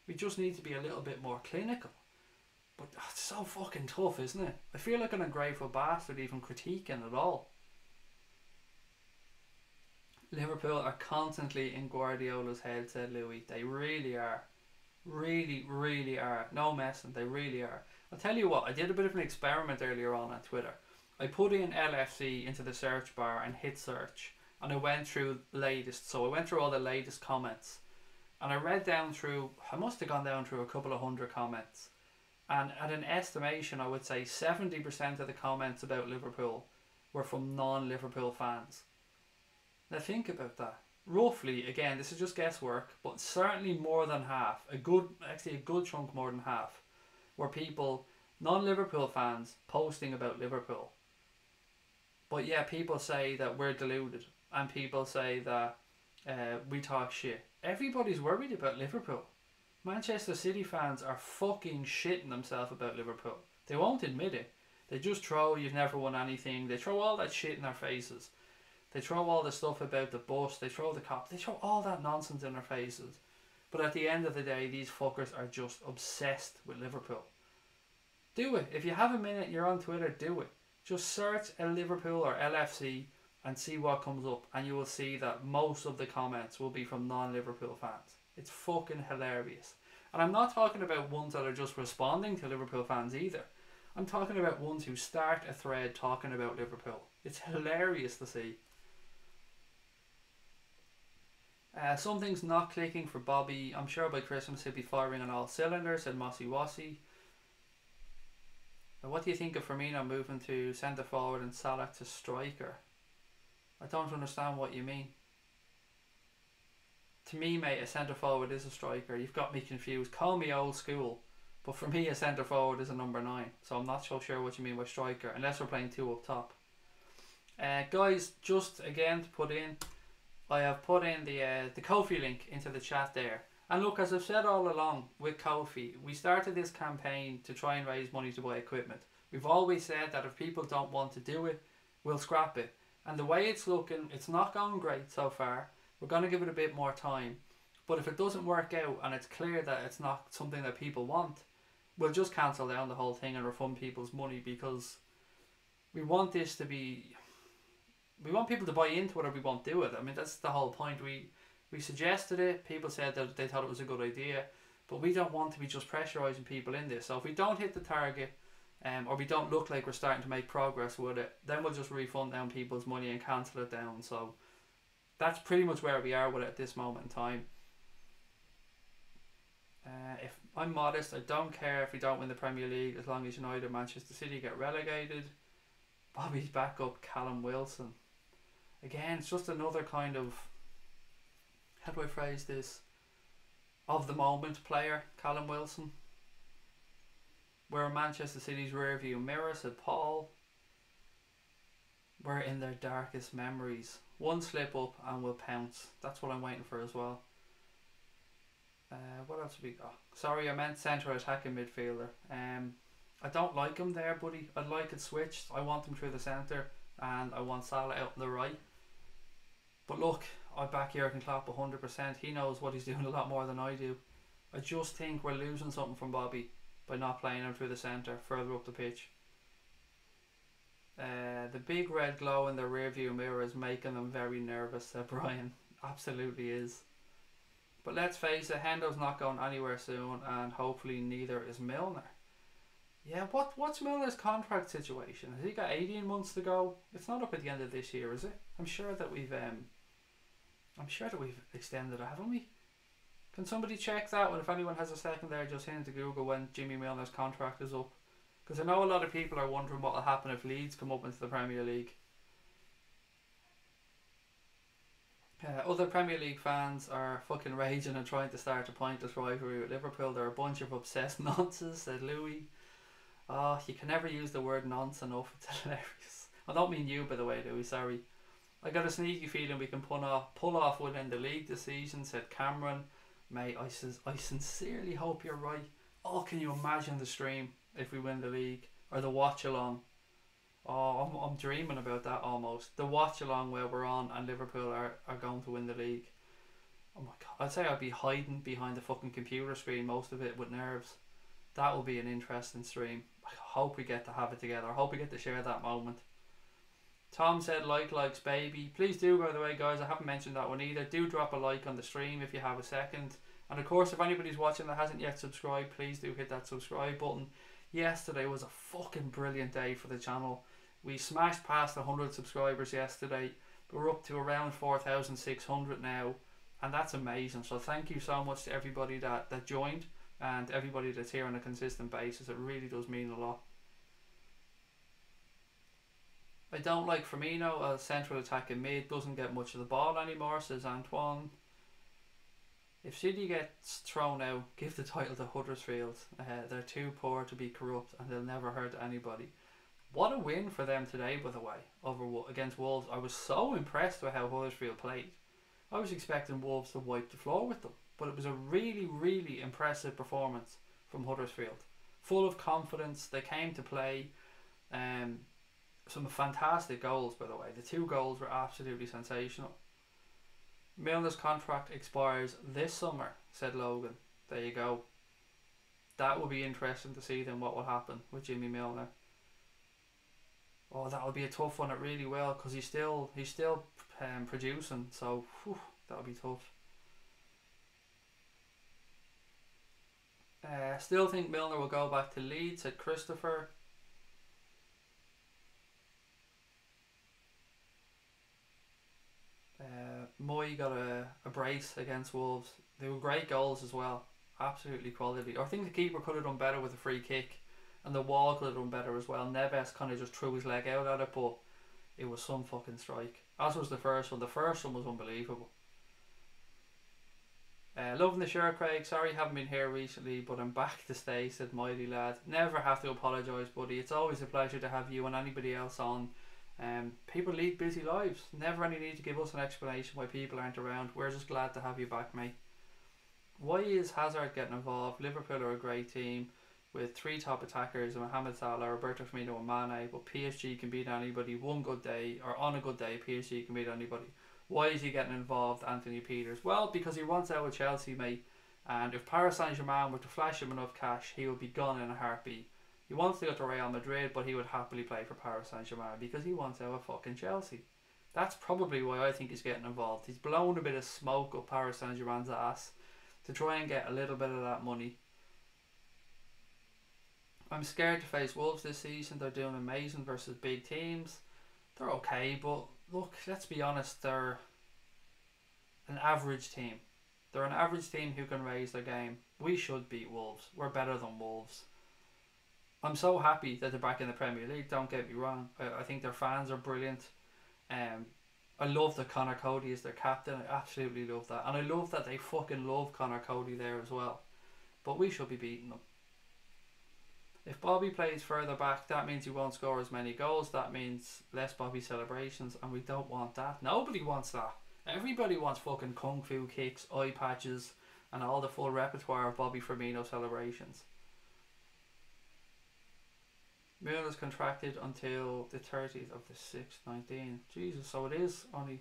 We just need to be a little bit more clinical. But it's so fucking tough, isn't it? I feel like an ungrateful bastard even critiquing it all. Liverpool are constantly in Guardiola's head, said Louis. They really are. Really, really are. No messing, they really are. I'll tell you what, I did a bit of an experiment earlier on Twitter. I put in LFC into the search bar and hit search. And I went through latest, so I went through all the latest comments. And I read down through, I must have gone down through a couple of 100 comments. And at an estimation, I would say 70% of the comments about Liverpool were from non-Liverpool fans. Now think about that. Roughly, again, this is just guesswork, but certainly more than half, a good chunk more than half, were people, non-Liverpool fans, posting about Liverpool. But yeah, people say that we're deluded, and people say that we talk shit. Everybody's worried about Liverpool. Manchester City fans are fucking shitting themselves about Liverpool. They won't admit it. They just throw, you've never won anything. They throw all that shit in their faces. They throw all the stuff about the bus. They throw the cops. They throw all that nonsense in their faces. But at the end of the day, these fuckers are just obsessed with Liverpool. Do it. If you have a minute, you're on Twitter, do it. Just search a Liverpool or LFC and see what comes up. And you will see that most of the comments will be from non-Liverpool fans. It's fucking hilarious. And I'm not talking about ones that are just responding to Liverpool fans either. I'm talking about ones who start a thread talking about Liverpool. It's hilarious to see. Something's not clicking for Bobby. I'm sure by Christmas he'll be firing on all cylinders, said Mossy Wassy. What do you think of Firmino moving to centre forward and Salah to striker? I don't understand what you mean. To me, mate, a centre forward is a striker. You've got me confused. Call me old school, but for me a centre forward is a number 9. So I'm not so sure what you mean by striker, unless we're playing 2 up top. Guys, just again to put in, I have put in the Ko-fi link into the chat there. And look, as I've said all along with Ko-fi, we started this campaign to try and raise money to buy equipment. We've always said that if people don't want to do it, we'll scrap it. And the way it's looking, it's not going great so far. We're going to give it a bit more time. But if it doesn't work out and it's clear that it's not something that people want, we'll just cancel down the whole thing and refund people's money, because we want this to be... We want people to buy into it or we won't do it. I mean, that's the whole point. We suggested it. People said that they thought it was a good idea. But we don't want to be just pressurising people in this. So if we don't hit the target, or we don't look like we're starting to make progress with it, then we'll just refund down people's money and cancel it down. So that's pretty much where we are with it at this moment in time. If I'm modest, I don't care if we don't win the Premier League as long as United and Manchester City get relegated. Bobby's backup, Callum Wilson. Again, it's just another kind of, how do I phrase this, of the moment player, Callum Wilson. We're Manchester City's rear view mirror, said Paul. We're in their darkest memories. One slip up and we'll pounce. That's what I'm waiting for as well. What else have we got? Sorry, I meant central attacking midfielder. I don't like him there, buddy. I'd like it switched. I want him through the centre and I want Salah out on the right. But look, I back Jurgen Klopp 100%. He knows what he's doing a lot more than I do. I just think we're losing something from Bobby by not playing him through the centre, further up the pitch. The big red glow in the rear view mirror is making them very nervous, said Brian. Absolutely is. But let's face it, Hendo's not going anywhere soon, and hopefully neither is Milner. Yeah, what's Milner's contract situation? Has he got 18 months to go? It's not up at the end of this year, is it? I'm sure that we've extended it, haven't we? Can somebody check that? Well, if anyone has a second there, just hit into Google when Jimmy Milner's contract is up. Because I know a lot of people are wondering what will happen if Leeds come up into the Premier League. Other Premier League fans are fucking raging and trying to start a pointless rivalry with Liverpool. They're a bunch of obsessed nonces, said Louis. Oh, you can never use the word nonce enough. It's hilarious. I don't mean you, by the way, Louis. Sorry. I got a sneaky feeling we can pull off winning the league this season, said Cameron. Mate, I sincerely hope you're right. Oh, can you imagine the stream if we win the league? Or the watch along? Oh, I'm dreaming about that almost. The watch along where we're on and Liverpool are going to win the league. Oh my god. I'd say I'd be hiding behind the fucking computer screen most of it with nerves. That will be an interesting stream. I hope we get to have it together. I hope we get to share that moment. Tom said likes baby. Please do, by the way, guys. I haven't mentioned that one either. Do drop a like on the stream if you have a second. And of course, if anybody's watching that hasn't yet subscribed, please do hit that subscribe button. Yesterday was a fucking brilliant day for the channel. We smashed past 100 subscribers yesterday. We're up to around 4,600 now. And that's amazing. So thank you so much to everybody that joined. And everybody that's here on a consistent basis. It really does mean a lot. I don't like Firmino as central attacking mid. Doesn't get much of the ball anymore, says Antoine. If City gets thrown out, give the title to Huddersfield. They're too poor to be corrupt and they'll never hurt anybody. What a win for them today, by the way, against Wolves. I was so impressed with how Huddersfield played. I was expecting Wolves to wipe the floor with them. But it was a really, really impressive performance from Huddersfield. Full of confidence. They came to play. Some fantastic goals, by the way. The 2 goals were absolutely sensational. Milner's contract expires this summer, said Logan. There you go. That will be interesting to see then what will happen with Jimmy Milner. Oh, that will be a tough one. It really will, because he's still producing. So that'll be tough. Still think Milner will go back to Leeds, said Christopher. Moy got a brace against Wolves. They were great goals as well. Absolutely quality. I think the keeper could have done better with a free kick, and the wall could have done better as well. Neves kind of just threw his leg out at it, but it was some fucking strike. As was the first one. The first one was unbelievable. Loving the shirt, Craig. Sorry haven't been here recently, but I'm back to stay, said Mighty Lad. Never have to apologise, buddy. It's always a pleasure to have you and anybody else on. People lead busy lives. Never any need to give us an explanation why people aren't around. We're just glad to have you back, mate. Why is Hazard getting involved? Liverpool are a great team with 3 top attackers, Mohamed Salah, Roberto Firmino and Mane, but PSG can beat anybody one good day, or on a good day PSG can beat anybody. Why is he getting involved, Anthony Peters? Well, because he wants out with Chelsea, mate, and if Paris Saint-Germain were to flash him enough cash, he would be gone in a heartbeat. He wants to go to Real Madrid, but he would happily play for Paris Saint-Germain because he wants out of fucking Chelsea. That's probably why I think he's getting involved. He's blown a bit of smoke up Paris Saint-Germain's ass to try and get a little bit of that money. I'm scared to face Wolves this season. They're doing amazing versus big teams. They're okay, but look, let's be honest, they're an average team. They're an average team who can raise their game. We should beat Wolves. We're better than Wolves. I'm so happy that they're back in the Premier League, don't get me wrong. I think their fans are brilliant. I love that Connor Cody is their captain. I absolutely love that. And I love that they fucking love Connor Cody there as well. But we should be beating them. If Bobby plays further back, that means he won't score as many goals. That means less Bobby celebrations, and we don't want that. Nobody wants that. Everybody wants fucking kung fu kicks, eye patches, and all the full repertoire of Bobby Firmino celebrations. Milner's contracted until the 30th of the 6th, 19. Jesus, so it is only...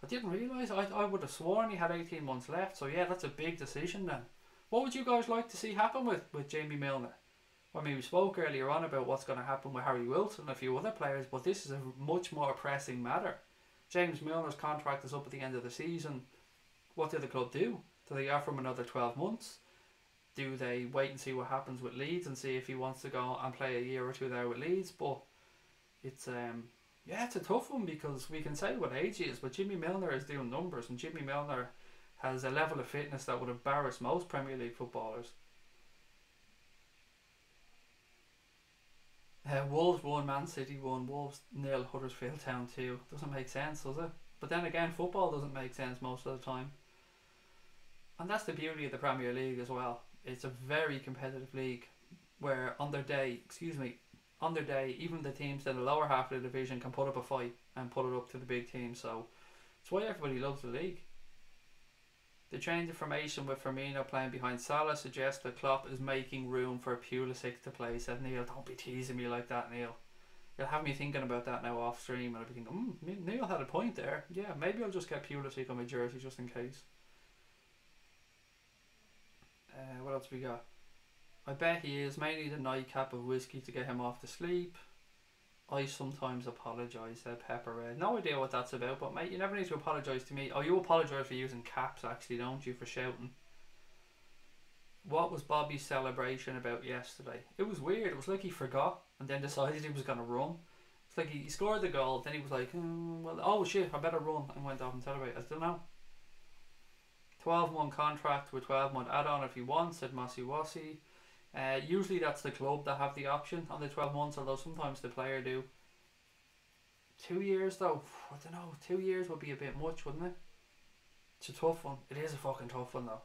I didn't realise. I would have sworn he had 18 months left. So yeah, that's a big decision then. What would you guys like to see happen with Jamie Milner? I mean, we spoke earlier on about what's going to happen with Harry Wilson and a few other players, but this is a much more pressing matter. James Milner's contract is up at the end of the season. What do the club do? Do they offer him another 12 months? Do they wait and see what happens with Leeds and see if he wants to go and play a year or two there with Leeds? But it's it's a tough one because we can say what age he is, but Jimmy Milner is doing numbers, and Jimmy Milner has a level of fitness that would embarrass most Premier League footballers. Wolves 1, Man City 1, Wolves 0, Huddersfield Town 2. Doesn't make sense, does it? But then again, football doesn't make sense most of the time. And that's the beauty of the Premier League as well. It's a very competitive league where on their day, even the teams in the lower half of the division can put up a fight and put it up to the big teams. So it's why everybody loves the league. The change of formation with Firmino playing behind Salah suggests that Klopp is making room for Pulisic to play, said Neil. Don't be teasing me like that, Neil. You'll have me thinking about that now off stream, and I'll be thinking, Neil had a point there. Yeah, maybe I'll just get Pulisic on my jersey just in case. What else we got? I bet he is, mainly the nightcap of whiskey to get him off to sleep. I sometimes apologise, said Pepper Red. No idea what that's about, but mate, you never need to apologise to me. Oh, you apologise for using caps actually, don't you, for shouting. What was Bobby's celebration about yesterday? It was weird. It was like he forgot and then decided he was going to run. It's like he scored the goal, then he was like, well, oh shit, I better run, and went off and celebrated. I don't know. 12-month contract with 12-month add-on if he wants, said Mossy Wassy. Usually that's the club that have the option on the 12 months, although sometimes the player do. 2 years though, I don't know, 2 years would be a bit much, wouldn't it? It's a tough one. It is a fucking tough one though.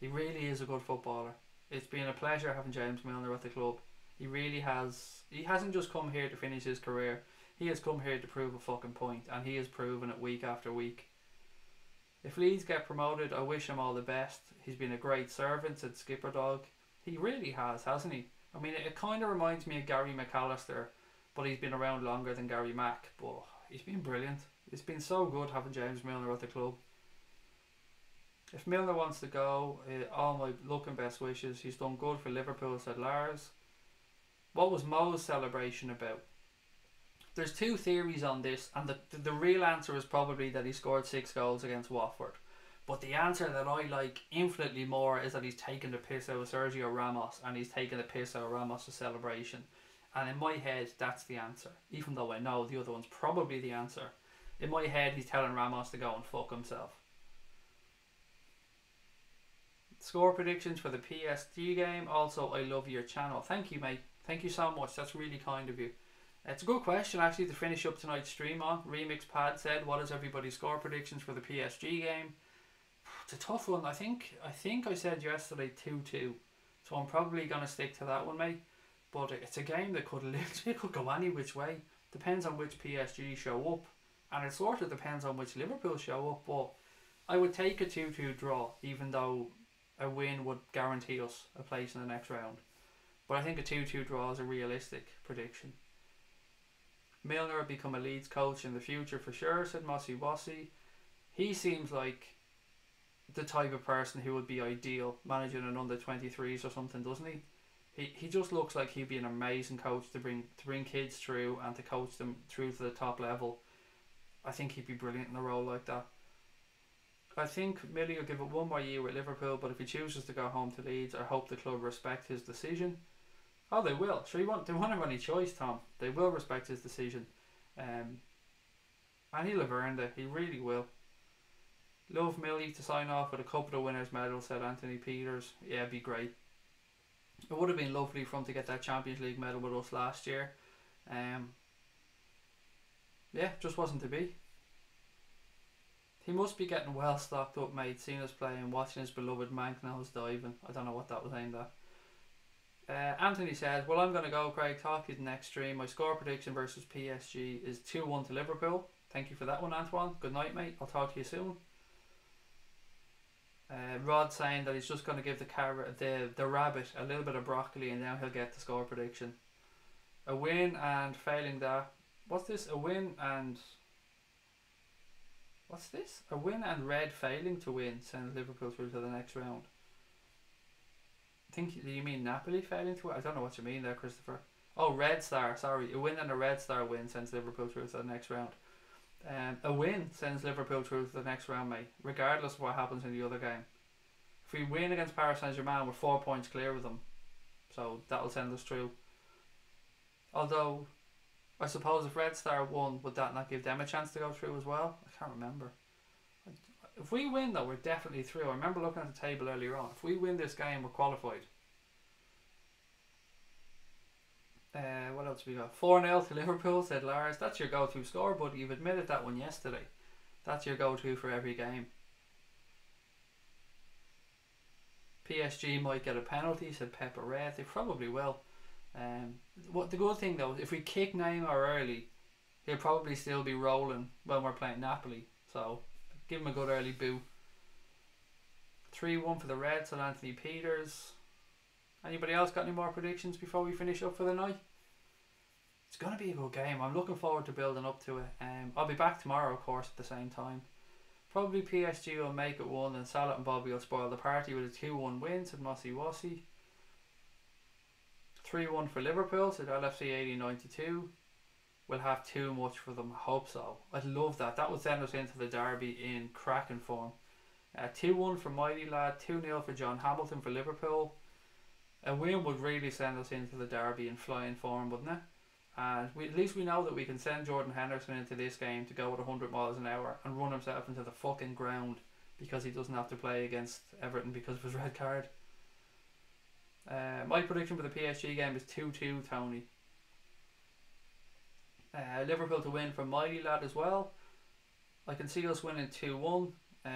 He really is a good footballer. It's been a pleasure having James Milner at the club. He really has. He hasn't just come here to finish his career. He has come here to prove a fucking point, and he has proven it week after week. If Leeds get promoted, I wish him all the best. He's been a great servant, said Skipper Dog. He really has, hasn't he? I mean, it kind of reminds me of Gary McAllister but he's been around longer than Gary Mack. But he's been brilliant. It's been so good having James Milner at the club. If Milner wants to go, all my luck and best wishes. He's done good for Liverpool, said Lars. What was Mo's celebration about? There's two theories on this, and the real answer is probably that he scored 6 goals against Watford. But the answer that I like infinitely more is that he's taken the piss out of Sergio Ramos, and he's taken the piss out of Ramos' celebration. And in my head, that's the answer. Even though I know the other one's probably the answer. In my head, he's telling Ramos to go and fuck himself. Score predictions for the PSG game. Also, I love your channel. Thank you, mate. Thank you so much. That's really kind of you. It's a good question, actually, to finish up tonight's stream on. Remix Pad said, what is everybody's score predictions for the PSG game? It's a tough one. I think I said yesterday 2-2. So I'm probably going to stick to that one, mate. But it's a game that could go any which way. Depends on which PSG show up. And it sort of depends on which Liverpool show up. But I would take a 2-2 draw, even though a win would guarantee us a place in the next round. But I think a 2-2 draw is a realistic prediction. Milner will become a Leeds coach in the future for sure, said Mossy Wossy. He seems like the type of person who would be ideal managing an under-23s or something, doesn't he? He just looks like he'd be an amazing coach to bring kids through and to coach them through to the top level. I think he'd be brilliant in a role like that. I think Millie will give it one more year with Liverpool, but if he chooses to go home to Leeds, I hope the club respect his decision. Oh, they will. Sure, they won't have any choice, Tom. They will respect his decision. And he'll have earned it. He really will. Love Millie to sign off with a couple of winners' medals, said Anthony Peters. Yeah, it'd be great. It would have been lovely for him to get that Champions League medal with us last year. Yeah, just wasn't to be. He must be getting well stocked up, mate, seeing us play and watching his beloved Manknose diving. I don't know what that was aimed at. Anthony says, well, I'm going to go, Craig. Talk to you the next stream. My score prediction versus PSG is 2-1 to Liverpool. Thank you for that one, Antoine. Good night, mate. I'll talk to you soon. Rod saying that he's just going to give the rabbit a little bit of broccoli and then he'll get the score prediction. A win and failing that. What's this? A win and... What's this? A win and Red failing to win sends Liverpool through to the next round. I think you mean Napoli failing to win? I don't know what you mean there, Christopher. Oh, Red Star, sorry. A win and a Red Star win sends Liverpool through to the next round. A win sends Liverpool through to the next round, mate, regardless of what happens in the other game. If we win against Paris Saint-Germain, we're 4 points clear of them. So that'll send us through. Although, I suppose if Red Star won, would that not give them a chance to go through as well? I can't remember. If we win, though, we're definitely through. I remember looking at the table earlier on. If we win this game, we're qualified. What else we got? 4-0 to Liverpool, said Lars. That's your go-to score, buddy. You've admitted that one yesterday. That's your go-to for every game. PSG might get a penalty, said Pepper Red. They probably will. What the good thing though, if we kick Neymar early, he'll probably still be rolling when we're playing Napoli. So give him a good early boo. 3-1 for the Reds, said Anthony Peters. Anybody else got any more predictions before we finish up for the night? It's going to be a good game. I'm looking forward to building up to it. I'll be back tomorrow, of course, at the same time. Probably PSG will make it 1 and Salah and Bobby will spoil the party with a 2-1 win, said Mossy Wossy. 3-1 for Liverpool, said LFC 8092. We'll have too much for them. I hope so. I'd love that. That would send us into the derby in cracking form. 2-1 for Mighty Lad. 2-0 for John Hamilton for Liverpool. A win would really send us into the derby in flying form, wouldn't it? And at least we know that we can send Jordan Henderson into this game to go at 100 miles an hour and run himself into the fucking ground because he doesn't have to play against Everton because of his red card. My prediction for the PSG game is 2-2, Tony. Liverpool to win from Mighty Lad as well. I can see us winning 2-1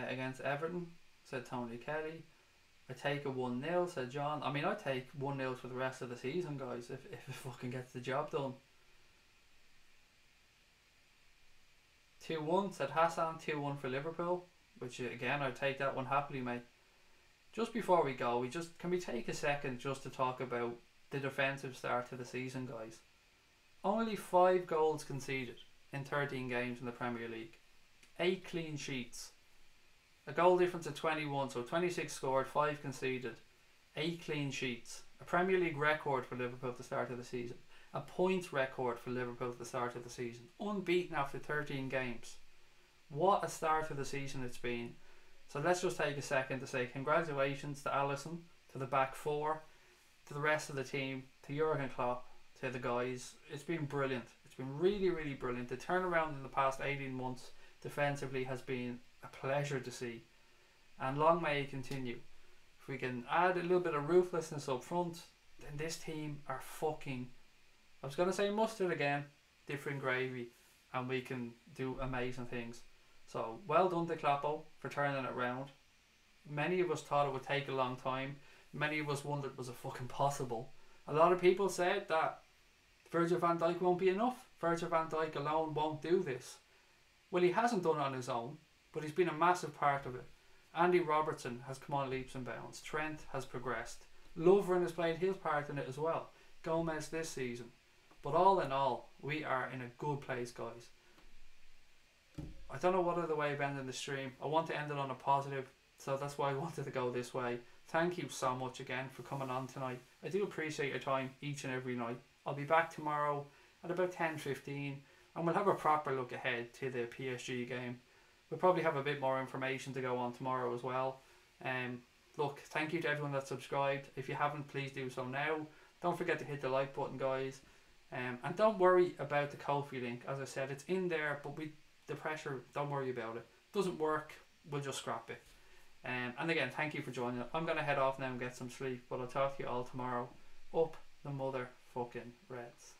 against Everton, said Tony Kelly. I take a 1-0, said John. I mean, I take 1-0 for the rest of the season, guys, if it fucking gets the job done. 2-1, said Hassan. 2-1 for Liverpool, which again, I'd take that one happily, mate. Just before we go, can we take a second just to talk about the defensive start to the season, guys? Only 5 goals conceded in 13 games in the Premier League. 8 clean sheets. A goal difference of 21, so 26 scored, 5 conceded. 8 clean sheets. A Premier League record for Liverpool at the start of the season. A points record for Liverpool at the start of the season. Unbeaten after 13 games. What a start of the season it's been. So let's just take a second to say congratulations to Alisson, to the back four, to the rest of the team, to Jurgen Klopp, to the guys. It's been brilliant. It's been really, really brilliant. The turnaround in the past 18 months defensively has been a pleasure to see. And long may it continue. If we can add a little bit of ruthlessness up front, then this team are fucking, I was going to say mustard again, different gravy, and we can do amazing things. So well done to Kloppo for turning it around. Many of us thought it would take a long time. Many of us wondered, was it fucking possible? A lot of people said that Virgil van Dijk won't be enough. Virgil van Dijk alone won't do this. Well, he hasn't done it on his own, but he's been a massive part of it. Andy Robertson has come on leaps and bounds. Trent has progressed. Lovren has played his part in it as well. Gomez this season. But all in all, we are in a good place, guys. I don't know what other way of ending the stream. I want to end it on a positive, so that's why I wanted to go this way. Thank you so much again for coming on tonight. I do appreciate your time each and every night. I'll be back tomorrow at about 10:15 and we'll have a proper look ahead to the PSG game. We'll probably have a bit more information to go on tomorrow as well. Look, thank you to everyone that subscribed. If you haven't, please do so now. Don't forget to hit the like button, guys. And don't worry about the Ko-fi link. As I said, it's in there, but the pressure, don't worry about it. Doesn't work, we'll just scrap it. And again, thank you for joining. I'm going to head off now and get some sleep, but I'll talk to you all tomorrow. Up the motherfucking Reds.